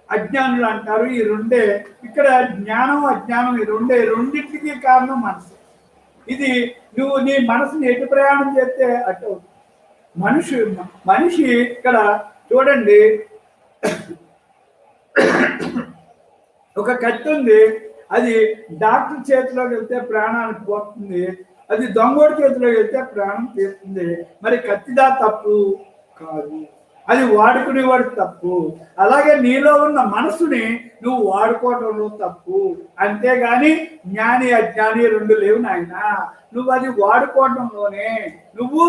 అజ్ఞానులు అంటారు. ఈ 2 ఇక్కడ జ్ఞానం అజ్ఞానం ఈ రెండింటికి కారణం మనసు. ఇది నువ్వు నీ మనసుని ఎటు ప్రయాణం చేస్తే అటు మనిషి ఇక్కడ చూడండి, ఒక కత్తి ఉంది, అది డాక్టర్ చేతిలోకి వెళ్తే ప్రాణానికి పోతుంది, అది దొంగోడి చేతిలోకి వెళ్తే ప్రాణం తీస్తుంది. మరి కత్తిదా తప్పు కాదు. అది వాడుకునేవాడు తప్పు. అలాగే నీలో ఉన్న మనసుని నువ్వు వాడుకోవటంలో తప్పు. అంతేగాని జ్ఞాని అజ్ఞాని రెండు లేవు నాయన. నువ్వు అది వాడుకోవటంలోనే నువ్వు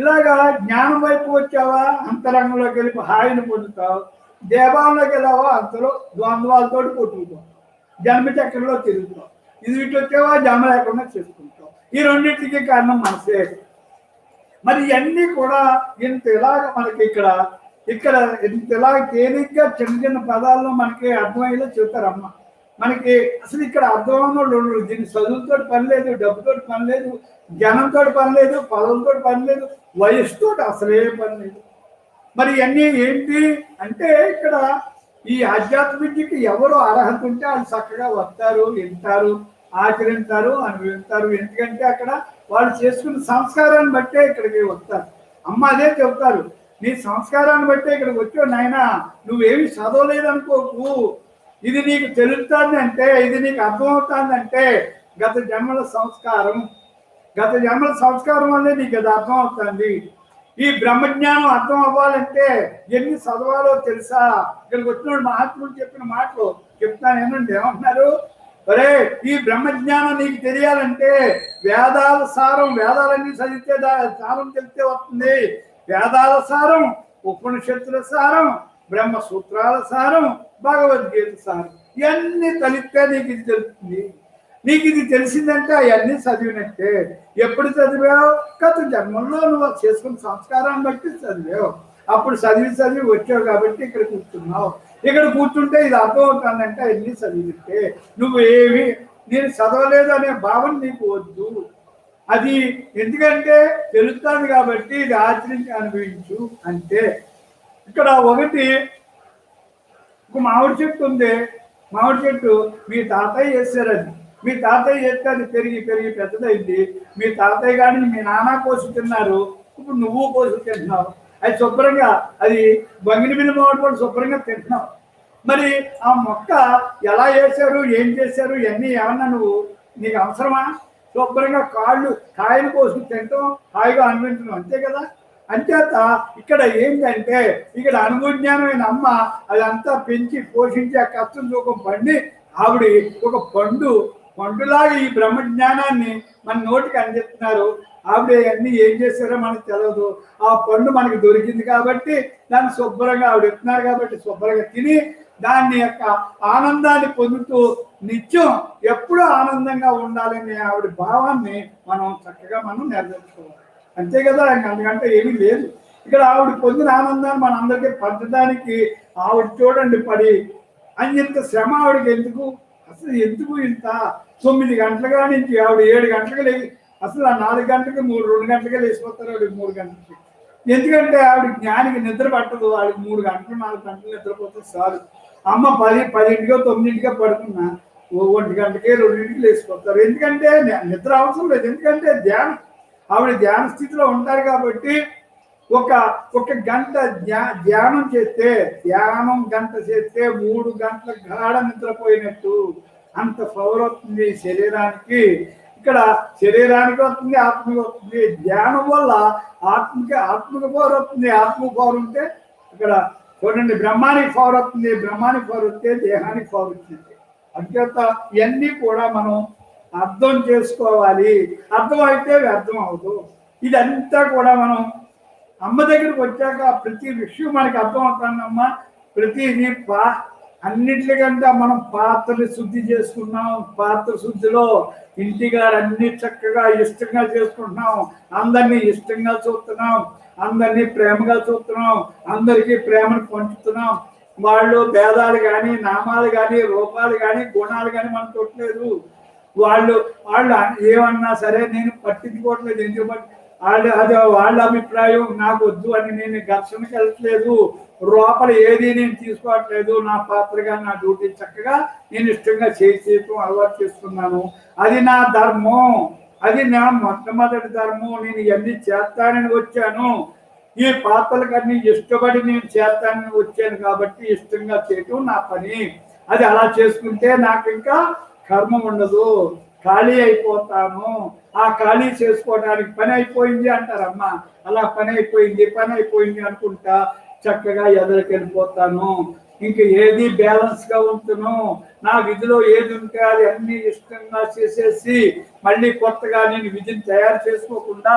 ఇలాగా జ్ఞానం వైపు వచ్చావా, అంతరంగంలోకి వెళ్ళి హాయిని పొందుతావు. దేవాలయంలోకి వెళ్ళావా, అంతలో ద్వంద్వాలతో కొట్టుకుంటావు, జన్మ చక్రంలో తిరుగుతావు. ఇది ఇటు వచ్చావా, జన్మ లేకుండా చేసుకుంటావు. ఈ రెండింటికి కారణం మనసే. మరి ఇవన్నీ కూడా ఇంత ఇలాగ మనకి ఇక్కడ ఇంత ఇలాగ తేలిగ్గా చిన్న చిన్న పదాల్లో మనకి అర్థమయ్యేలా చెబుతారమ్మ. మనకి అసలు ఇక్కడ అర్థమైన వాళ్ళు దీన్ని చదువుతో పని లేదు, డబ్బుతో పని లేదు, జనంతో పని లేదు, పదవులతో పని లేదు, వయసుతో అసలే పని లేదు. మరి ఇవన్నీ ఏంటి అంటే ఇక్కడ ఈ ఆధ్యాత్మిక విద్యకి ఎవరు అర్హత ఉంటే వాళ్ళు చక్కగా వస్తారు, వింటారు, ఆచరిస్తారు, అనుభవిస్తారు. ఎందుకంటే అక్కడ వాళ్ళు చేసుకున్న సంస్కారాన్ని బట్టే ఇక్కడికి వస్తారు. అమ్మ అదే చెబుతారు, నీ సంస్కారాన్ని బట్టే ఇక్కడికి వచ్చావు నాయన, నువ్వేమి చదవలేదనుకోకు. ఇది నీకు తెలుస్తుంది అంటే, ఇది నీకు అర్థమవుతుందంటే గత జన్మల సంస్కారం వల్లే నీకు అది అర్థం అవుతుంది. ఈ బ్రహ్మజ్ఞానం అర్థం అవ్వాలంటే ఎన్ని చదవాలో తెలుసా? ఇక్కడికి వచ్చిన మహాత్ములు చెప్పిన మాటలు చెప్తాను ఏమంటే ఏమంటున్నారు, ఒరే ఈ బ్రహ్మజ్ఞానం నీకు తెలియాలంటే వేదాల సారం, వేదాలన్నీ చదివితే సారం తెలిస్తే వస్తుంది. వేదాల సారం, ఉపనిషత్తుల సారం, బ్రహ్మసూత్రాల సారం, భగవద్గీత సారం, ఇవన్నీ కలిపితే నీకు ఇది తెలుస్తుంది. నీకు ఇది తెలిసిందంటే అవన్నీ చదివినట్టే. ఎప్పుడు చదివావు? గత జన్మల్లో నువ్వు చేసుకున్న సంస్కారాన్ని బట్టి చదివావు. అప్పుడు చదివి వచ్చావు కాబట్టి ఇక్కడ కూర్చున్నావు. ఇక్కడ కూర్చుంటే ఇది అర్థం అవుతుందంటే అవన్నీ చదివినట్టే. నువ్వు నేను చదవలేదు అనే భావన నీకు వద్దు. అది ఎందుకంటే తెలుస్తుంది కాబట్టి ఇది ఆచరించి అనుభవించు అంతే. ఇక్కడ ఒకటి మామిడి చెట్టు ఉంది. మామిడి చెట్టు మీ తాతయ్య చేశారు. అది మీ తాతయ్య చేస్తే అది పెరిగి పెద్దదైంది. మీ తాతయ్య కానీ మీ నాన్న కోసి తిన్నారు, ఇప్పుడు నువ్వు కోసి తింటున్నావు. అది శుభ్రంగా అది బంగిని మీద మామిడి శుభ్రంగా తింటున్నావు. మరి ఆ మొక్క ఎలా చేశారు, ఏం చేశారు, ఇవన్నీ ఏమన్నా నీకు అవసరమా? శుభ్రంగా కాయలు కోసి తింటాం, హాయిగా అనుభవించడం, అంతే కదా. అంచేత ఇక్కడ ఏంటంటే ఇక్కడ అనుభవజ్ఞానమైన అమ్మ అదంతా పెంచి పోషించి ఆ కష్టం తూకం పండి ఆవిడ ఒక పండులాగా ఈ బ్రహ్మజ్ఞానాన్ని మన నోటికి అందిస్తున్నారు. ఆవిడ అన్ని ఏం చేశారో మనకు తెలియదు. ఆ పండు మనకి దొరికింది కాబట్టి దాన్ని శుభ్రంగా ఆవిడ ఇస్తున్నారు కాబట్టి శుభ్రంగా తిని దాన్ని యొక్క ఆనందాన్ని పొందుతూ నిత్యం ఎప్పుడూ ఆనందంగా ఉండాలనే ఆవిడ భావాన్ని చక్కగా నెరవేర్చుకోవాలి, అంతే కదా. అందుకంటే ఏమీ లేదు. ఇక్కడ ఆవిడ పొందిన ఆనందాన్ని మనందరికీ పంచడానికి ఆవిడ చూడండి పడి అంత శ్రమ ఆవిడకి ఎందుకు? అసలు ఎందుకు ఇంత 9 గంటలుగా నుంచి ఆవిడ 7 గంటలకు లేచి అసలు ఆ 4 గంటలకి 2 గంటలకే లేచిపోతారు ఆవిడ 3 గంటలకి. ఎందుకంటే ఆవిడ జ్ఞానికి నిద్ర పట్టదు. ఆవిడ 3 గంటలు 4 గంటలు నిద్రపోతే చాలు. అమ్మ 10 9 పడుకున్నా 1 గంటకే 2 లేచిపోతారు. ఎందుకంటే నిద్ర అవసరం లేదు. ఎందుకంటే ఆవిడ ధ్యాన స్థితిలో ఉంటారు కాబట్టి ఒక గంట ధ్యానం చేస్తే గంట చేస్తే 3 గంటల గాఢ నిద్రపోయినట్టు అంత పవర్ వస్తుంది శరీరానికి. ఇక్కడ శరీరానికి వస్తుంది, ఆత్మకి వస్తుంది. ధ్యానం వల్ల ఆత్మకి పవర్ వస్తుంది. ఆత్మకు పవర్ ఉంటే ఇక్కడ చూడండి బ్రహ్మానికి పవర్ వస్తుంది. బ్రహ్మానికి పవర్ వస్తే దేహానికి పవర్ వచ్చింది. అంచేత ఇవన్నీ కూడా మనం అర్థం చేసుకోవాలి. అర్థమైతే వ్యర్థం అవ్వదు. ఇదంతా కూడా మనం అమ్మ దగ్గరికి వచ్చాక ప్రతి విషయం మనకి అర్థం అవుతుందమ్మా. ప్రతిదీ అన్నిటికంటే మనం పాత్రని శుద్ధి చేసుకున్నాం. పాత్ర శుద్ధిలో ఇంటిగారు అన్ని చక్కగా ఇష్టంగా చేసుకుంటున్నాం. అందరినీ ఇష్టంగా చూస్తున్నాం, అందరినీ ప్రేమగా చూస్తున్నాం, అందరికీ ప్రేమను పంచుతున్నాం. వాళ్ళు భేదాలు కానీ, నామాలు కానీ, రూపాలు కానీ, గుణాలు కానీ మనం చూడలేదు. వాళ్ళు ఏమన్నా సరే నేను పట్టించుకోవట్లేదు. ఎందుకు అదే వాళ్ళ అభిప్రాయం నాకు వద్దు అని నేను ఘర్షణకి వెళ్ళట్లేదు. లోపల ఏది నేను తీసుకోవట్లేదు. నా పాత్రగా నా డ్యూటీ చక్కగా నేను ఇష్టంగా చేయటం అలవాటు చేసుకున్నాను. అది నా ధర్మం, అది నా మొట్టమొదటి ధర్మం. నేను ఇవన్నీ చేస్తానని వచ్చాను. ఈ పాత్రలకన్నీ ఇష్టపడి నేను చేస్తానని వచ్చాను కాబట్టి ఇష్టంగా చేయటం నా పని. అది అలా చేసుకుంటే నాకు ఇంకా కర్మ ఉండదు, ఖాళీ అయిపోతాను. ఆ ఖాళీ చేసుకోవడానికి పని అయిపోయింది అంటారమ్మా. అలా పని అయిపోయింది అనుకుంటా చక్కగా ఎదురుకి వెళ్ళిపోతాను. ఇంక ఏది బ్యాలెన్స్ గా ఉంటును, నా విధిలో ఏది ఉంటే అది అన్ని ఇష్టంగా చేసేసి మళ్ళీ కొత్తగా నేను విధిని తయారు చేసుకోకుండా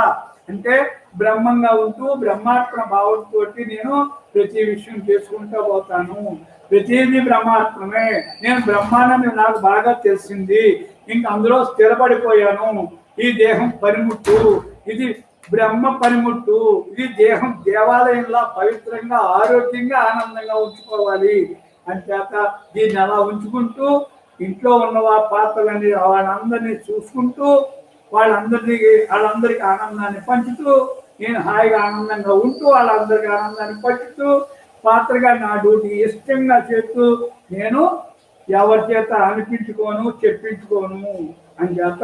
అంటే బ్రహ్మంగా ఉంటూ బ్రహ్మార్పణ భావంతో నేను ప్రతి విషయం చేసుకుంటూ పోతాను. ప్రతిదీ బ్రహ్మార్పణమే. నేను బ్రహ్మాండం నాకు బాగా తెలిసింది. ఇంక అందులో స్థిరపడిపోయాను. ఈ దేహం పనిముట్టు, ఇది బ్రహ్మ పనిముట్టు, ఇది దేహం దేవాలయంలో పవిత్రంగా ఆరోగ్యంగా ఆనందంగా ఉంచుకోవాలి అని చేత దీన్ని అలా ఉంచుకుంటూ ఇంట్లో ఉన్న పాత్రలని వాళ్ళందరినీ చూసుకుంటూ వాళ్ళందరికీ ఆనందాన్ని పంచుతూ నేను హాయిగా ఆనందంగా ఉంటూ వాళ్ళందరికీ ఆనందాన్ని పంచుతూ పాత్రగా నా డ్యూటీ ఇష్టంగా చేస్తూ నేను ఎవరి చేత అనిపించుకోను చెప్పించుకోను అని చేత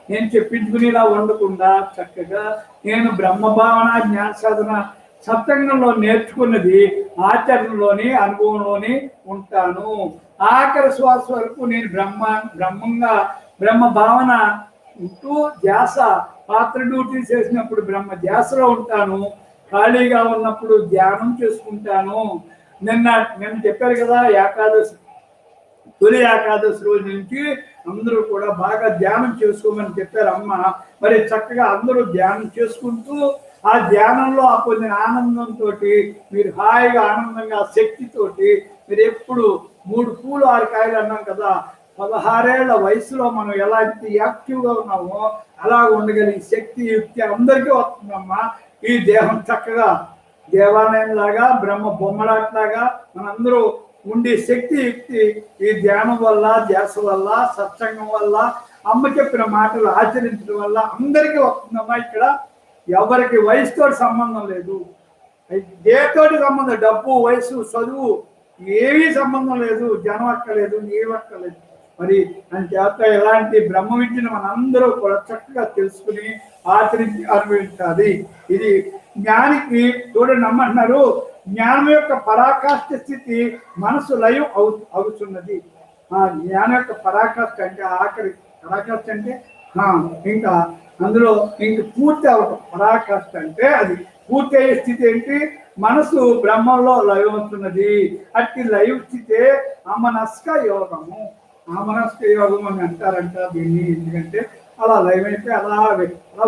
నేను చెప్పించుకునేలా ఉండకుండా చక్కగా నేను బ్రహ్మభావన జ్ఞాన సాధన సత్సంగంలో నేర్చుకున్నది ఆచరణలోని అనుభవంలోని ఉంటాను. ఆఖరి శ్వాస వరకు నేను బ్రహ్మంగా బ్రహ్మ భావన ఉంటూ ధ్యాస పాత్ర డ్యూటీ చేసినప్పుడు బ్రహ్మ ధ్యాసలో ఉంటాను. ఖాళీగా ఉన్నప్పుడు ధ్యానం చేసుకుంటాను. నిన్న చెప్పారు కదా ఏకాదశి, తొలి ఏకాదశి రోజు నుంచి అందరూ కూడా బాగా ధ్యానం చేసుకోమని చెప్పారు అమ్మ. మరి చక్కగా అందరూ ధ్యానం చేసుకుంటూ ఆ ధ్యానంలో ఆ పొందిన ఆనందంతో మీరు హాయిగా ఆనందంగా శక్తితోటి మీరు ఎప్పుడు 3 పూలు 6 కాయలు అన్నాం కదా, 16 ఏళ్ల వయసులో మనం ఎలాంటి యాక్టివ్గా ఉన్నామో అలా ఉండగలిగే శక్తి యుక్తి అందరికీ వస్తుందమ్మా. ఈ దేహం చక్కగా దేవాలయం లాగా బ్రహ్మ బొమ్మలాట్లాగా మనందరూ ఉండే శక్తి యుక్తి ఈ ధ్యానం వల్ల ధ్యాస వల్ల సత్సంగం వల్ల అమ్మ చెప్పిన మాటలు ఆచరించడం వల్ల అందరికీ వస్తుందమ్మా. ఇక్కడ ఎవరికి వయసుతో సంబంధం లేదు, దేతోటి సంబంధం, డబ్బు వయసు చదువు ఏమీ సంబంధం లేదు, జనం అక్కలేదు నీవక్కలేదు. మరి అని చేత ఎలాంటి బ్రహ్మ విద్యను మనందరూ కూడా చక్కగా తెలుసుకుని ఆచరించి అనుభవించాలి. ఇది జ్ఞానికి చూడండి అమ్మంటున్నారు, జ్ఞానం యొక్క పరాకాష్ఠ స్థితి మనసు లయం అవుతున్నది. ఆ జ్ఞానం యొక్క పరాకాష్ఠ అంటే ఆఖరి పరాకాష్ఠ అంటే ఇంకా అందులో ఇంక పూర్తి అవటం. పరాకాష్ఠ అంటే అది పూర్తి అయ్యే స్థితి ఏంటి, మనసు బ్రహ్మంలో లయం అవుతున్నది. అట్టి లయం స్థితే అమనస్క యోగము. అమనస్క యోగం అని అంటారంట దీన్ని. ఎందుకంటే అలా లయం అయితే అలా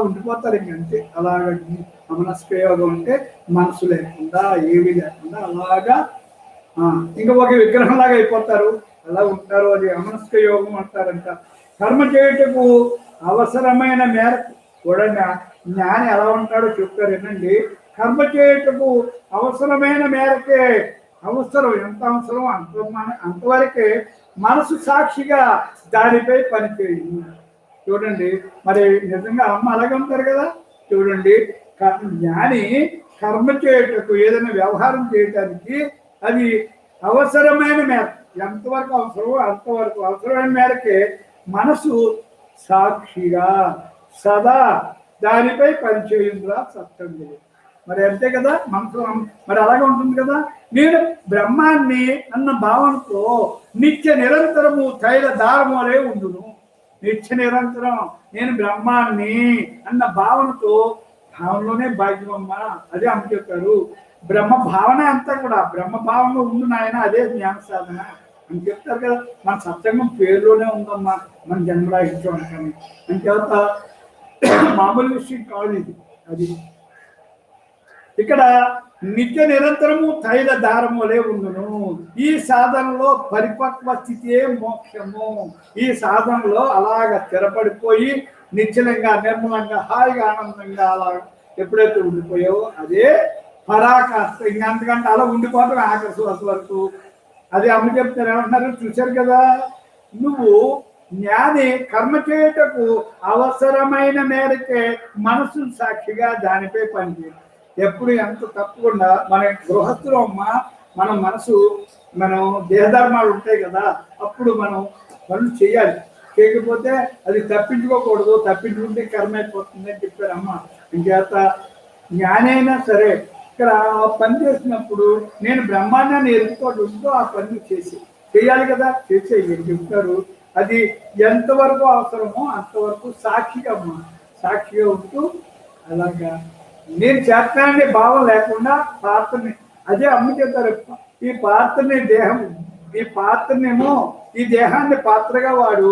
ఉండిపోతారు. ఇంకంతే అలాగ అమనస్క యోగం అంటే మనసు లేకుండా ఏమీ లేకుండా అలాగా ఇంకా ఒక విగ్రహం లాగా అయిపోతారు, అలా ఉంటారు. అది అమనస్క యోగం అంటారంట. కర్మ చేయుటకు అవసరమైన మేరకు చూడండి జ్ఞాని ఎలా ఉంటాడో చెప్తారు ఏంటండి. కర్మ చేయుటకు అవసరమైన మేరకే, అవసరం ఎంత అవసరం అంతవరకే మనసు సాక్షిగా దానిపై పనిచేయండి. చూడండి మరి నిజంగా అమ్మ అలాగంటారు కదా. చూడండి జ్ఞాని కర్మ చేయుటకు ఏదైనా వ్యవహారం చేయటానికి అది అవసరమైన మేర, ఎంతవరకు అవసరమో అంతవరకు అవసరమైన మేరకే మనసు సాక్షిగా సదా దానిపై పనిచేయుందిరా సత్సంగం. మరి అంతే కదా మనసు. మరి అలాగే ఉంటుంది కదా. నేను బ్రహ్మాన్ని అన్న భావనతో నిత్య నిరంతరము తైల దారములే ఉండును. నిత్య నిరంతరం నేను బ్రహ్మాన్ని అన్న భావనలోనే భాగ్యమమ్మ. అదే అమ్మ చెప్పారు. బ్రహ్మ భావన అంతా కూడా బ్రహ్మ భావనలో ఉండు నాయన, అదే జ్ఞాన సాధన అని చెప్తారు కదా. మన సత్సంగం పేరులోనే ఉందమ్మా, మన జన్మలా ఇచ్చాం కానీ అని చెప్తా. మామూలు విషయం కాదు ఇది. అది ఇక్కడ నిత్య నిరంతరము తైల దారములే ఉండును. ఈ సాధనలో పరిపక్వ స్థితియే మోక్షము. ఈ సాధనలో అలాగ స్థిరపడిపోయి నిశ్చలంగా నిర్మలంగా హాయిగా ఆనందంగా అలా ఎప్పుడైతే ఉండిపోయావో అదే పరాకాష్ఠ. ఇంకా అంతకంటే అలా ఉండిపోవడం ఆఖరి శ్వాస వరకు. అదే అమ్మ చెప్తారు ఏమంటున్నారు చూశారు కదా. నువ్వు జ్ఞాని కర్మ చేయుటకు అవసరమైన మేరకే మనసు సాక్షిగా దానిపై పనిచేయాలి. ఎప్పుడు ఎంత తప్పకుండా మన గృహస్థులు అమ్మ మన మనసు మనం దేహధర్మాలు ఉంటాయి కదా, అప్పుడు మనం పనులు చేయాలి. చేయకపోతే అది తప్పించుకోకూడదు, తప్పించుకుంటే కర్మ అయిపోతుంది అని చెప్పారు అమ్మ. ఇంకేత జ్ఞానైనా సరే ఇక్కడ పని చేసినప్పుడు నేను బ్రహ్మాండాన్ని ఎదుర్కోవడంతో ఆ పని చేయాలి కదా, చేసేది చెప్తారు. అది ఎంతవరకు అవసరమో అంతవరకు సాక్షిగా సాక్షిగా ఉంటూ అలాగా నేను చేస్తాననే భావం లేకుండా పాత్రని, అదే అమ్మ చెప్తారు, ఈ పాత్రని దేహం, ఈ పాత్రనేమో ఈ దేహాన్ని పాత్రగా వాడు,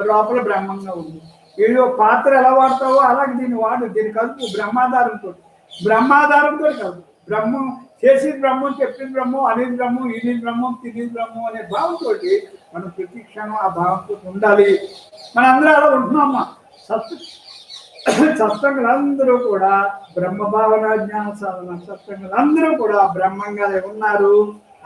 లోపల బ్రహ్మంగా ఉంది. వీడు పాత్ర ఎలా వాడతావో అలాగే దీన్ని వాడు, దీని కలుపు బ్రహ్మాధారంతో, బ్రహ్మాధారంతో కలుపు. బ్రహ్మం చేసేది బ్రహ్మం, చెప్పింది బ్రహ్మం, అనేది బ్రహ్మం, ఇది బ్రహ్మం, తినేది బ్రహ్మం అనే భావంతో మనం ప్రతి క్షణం ఆ భావంతో ఉండాలి. మనందరూ అలా ఉంటున్నామా? సత్సంగులందరూ కూడా బ్రహ్మ భావన జ్ఞాన సాధన సత్సంగులందరూ కూడా బ్రహ్మంగానే ఉన్నారు.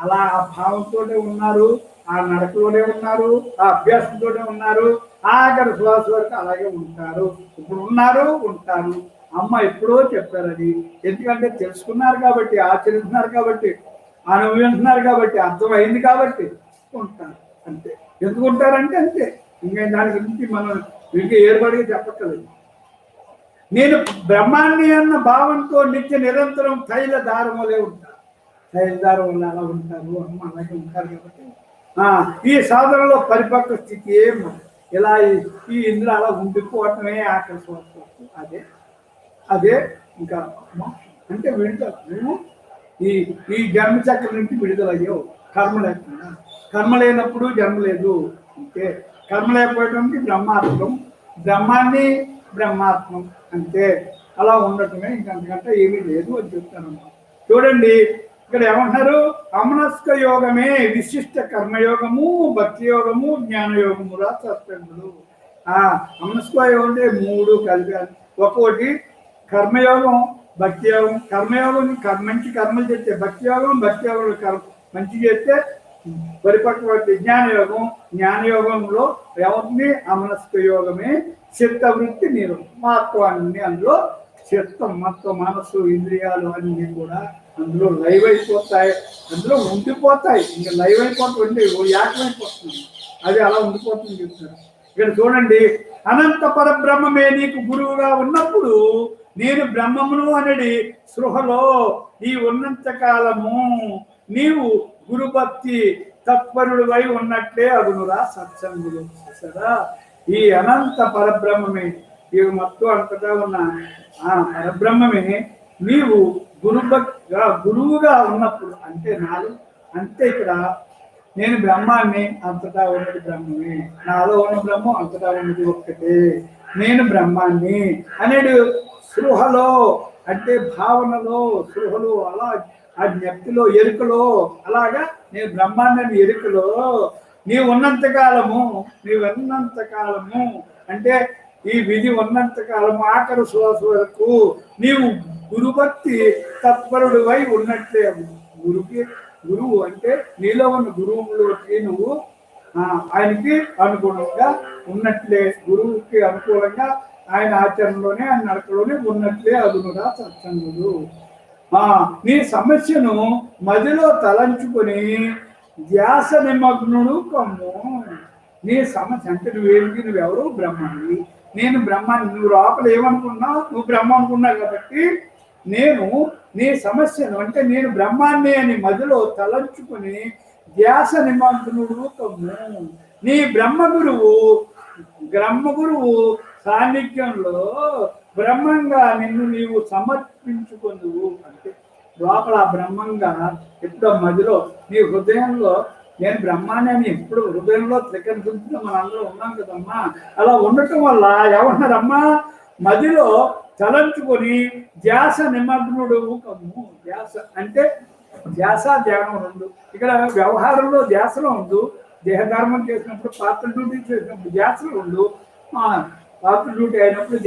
అలా ఆ భావంతోనే ఉన్నారు, ఆ నడకలోనే ఉన్నారు, ఆ అభ్యాసంతోనే ఉన్నారు, ఆఖరి శ్వాస వరకు అలాగే ఉంటారు. ఇప్పుడు ఉన్నారు, ఉంటారు. అమ్మ ఎప్పుడో చెప్పారు అది. ఎందుకంటే తెలుసుకున్నారు కాబట్టి, ఆచరిస్తున్నారు కాబట్టి, అనుభవిస్తున్నారు కాబట్టి, అర్థమైంది కాబట్టి ఉంటారు అంతే. ఎందుకు ఉంటారంటే అంతే, ఇంకా దాని గురించి మనం ఇంకా ఏర్పడిగా చెప్పక్కర్లేదు. నేను బ్రహ్మాన్ని అన్న భావంతో నిత్య నిరంతరం తైల దారం వలె ఉంటారు. తైల దారం వల్ల అలా ఉంటారు, అమ్మ అలాగే ఉంటారు కాబట్టి ఈ సాధనలో పరిపక్వ స్థితి ఏమో ఇలా ఈ ఇందులో అలా ఉండిపోవటమే ఆకలి స్వస్థ. అదే అదే ఇంకా అంటే విడుదల. మేము ఈ ఈ జన్మచక్రం నుంచి విడుదలయ్యావు. కర్మ లేకుండా, కర్మ లేనప్పుడు జన్మ లేదు. అంటే కర్మ లేకపోవడానికి బ్రహ్మాత్మం, బ్రహ్మాన్ని బ్రహ్మాత్మం అంతే. అలా ఉండటమే, ఇంకంతకంటే ఏమీ లేదు అని చెప్తాను. చూడండి ఇక్కడ ఏమంటున్నారు, అమనస్క యోగమే విశిష్ట కర్మయోగము, భక్తి యోగము, జ్ఞానయోగము రా సత్సంగులు. అమనస్క యోగం అంటే మూడు కలిపారు. ఒక్కోటి కర్మయోగం, భక్తి యోగం. కర్మయోగం మంచి కర్మలు చేస్తే భక్తి యోగం, భక్తి యోగం మంచి చేస్తే పరిపక్వ జ్ఞానయోగం. జ్ఞానయోగంలో ఏమవుతుంది, అమనస్క యోగమే చిత్తవృత్తి నీరు మహత్వాన్ని, అందులో చిత్తం మొత్తం మనసు ఇంద్రియాలు అన్నీ కూడా అందులో లైవ్ అయిపోతాయి, అందులో ఉండిపోతాయి. ఇంకా లైవ్ అయిపోతుంది, ఏకమైపోతుంది, అది అలా ఉండిపోతుంది చెప్తారు. ఇక్కడ చూడండి, అనంత పరబ్రహ్మమే నీకు గురువుగా ఉన్నప్పుడు నేను బ్రహ్మమును అనేది సృహలో ఈ ఉన్నంత కాలము నీవు గురుభక్తి తత్పరుడివై ఉన్నట్లే అగునురా సత్సంగులు. సరా ఈ అనంత పరబ్రహ్మమే, ఈ మొత్తం అంతటా ఉన్న ఆ పరబ్రహ్మమే నీవు గురువుగా ఉన్నప్పుడు అంటే నాలో, అంటే ఇక్కడ నేను బ్రహ్మాన్ని, అంతటా ఉన్నది బ్రహ్మమే, నాలో ఉన్న బ్రహ్మం అంతటా ఉన్నది ఒక్కటే, నేను బ్రహ్మాన్ని అనేది సృహలో అంటే భావనలో, సృహలో అలా ఆ జ్ఞప్తిలో, ఎరుకలో, అలాగా నేను బ్రహ్మాన్ని అని ఎరుకలో నీవు ఉన్నంతకాలము, నీవున్నంతకాలము అంటే ఈ విధి ఉన్నంతకాలము ఆఖరి శ్వాస వరకు నీవు గురుభక్తి తత్పరుడివై ఉన్నట్లే. గురువు అంటే నీలో ఉన్న గురువులోకి నువ్వు ఆయనకి అనుగుణంగా ఉన్నట్లే, గురువుకి అనుకూలంగా ఆయన ఆచరణలోనే, ఆయన నడకలోనే ఉన్నట్లే అదునురా సత్సంగులు. నీ సమస్యను మదిలో తలంచుకొని ధ్యాస నిమగ్నుడు కమ్ము. నీ సమస్య అంటే నువ్వేంటి, నువ్వెవరు బ్రహ్మాన్ని, నేను బ్రహ్మాన్ని. నువ్వు లోపల ఏమనుకున్నావు, నువ్వు బ్రహ్మ అనుకున్నావు కాబట్టి నేను నీ సమస్యను అంటే నేను బ్రహ్మాన్ని అని మదిలో తలంచుకొని ధ్యాస నిమగ్నుడు కమ్ము. నీ బ్రహ్మగురువు సాన్నిధ్యంలో బ్రహ్మంగా నిన్ను నీవు సమర్పించుకుందువు. అంటే లోపల బ్రహ్మంగా ఎప్పుడో మదిలో నీ హృదయంలో నేను బ్రహ్మాన్ని అని ఎప్పుడు హృదయంలో త్రికరణ శుద్ధిలో మనందరూ ఉన్నాం కదమ్మా. అలా ఉండటం వల్ల ఏమన్నారమ్మా, మదిలో తలంచుకొని ధ్యాస నిమగ్నుడు కమ్ము. ధ్యాస అంటే ధ్యాస ధ్యానం రెండు. ఇక్కడ వ్యవహారంలో ధ్యాసలో ఉండు, దేహధర్మం చేసినప్పుడు పాత్ర డ్యూటీ చేసినప్పుడు ధ్యాసలో ఉండు, పాత్ర డ్యూటీ అయినప్పుడు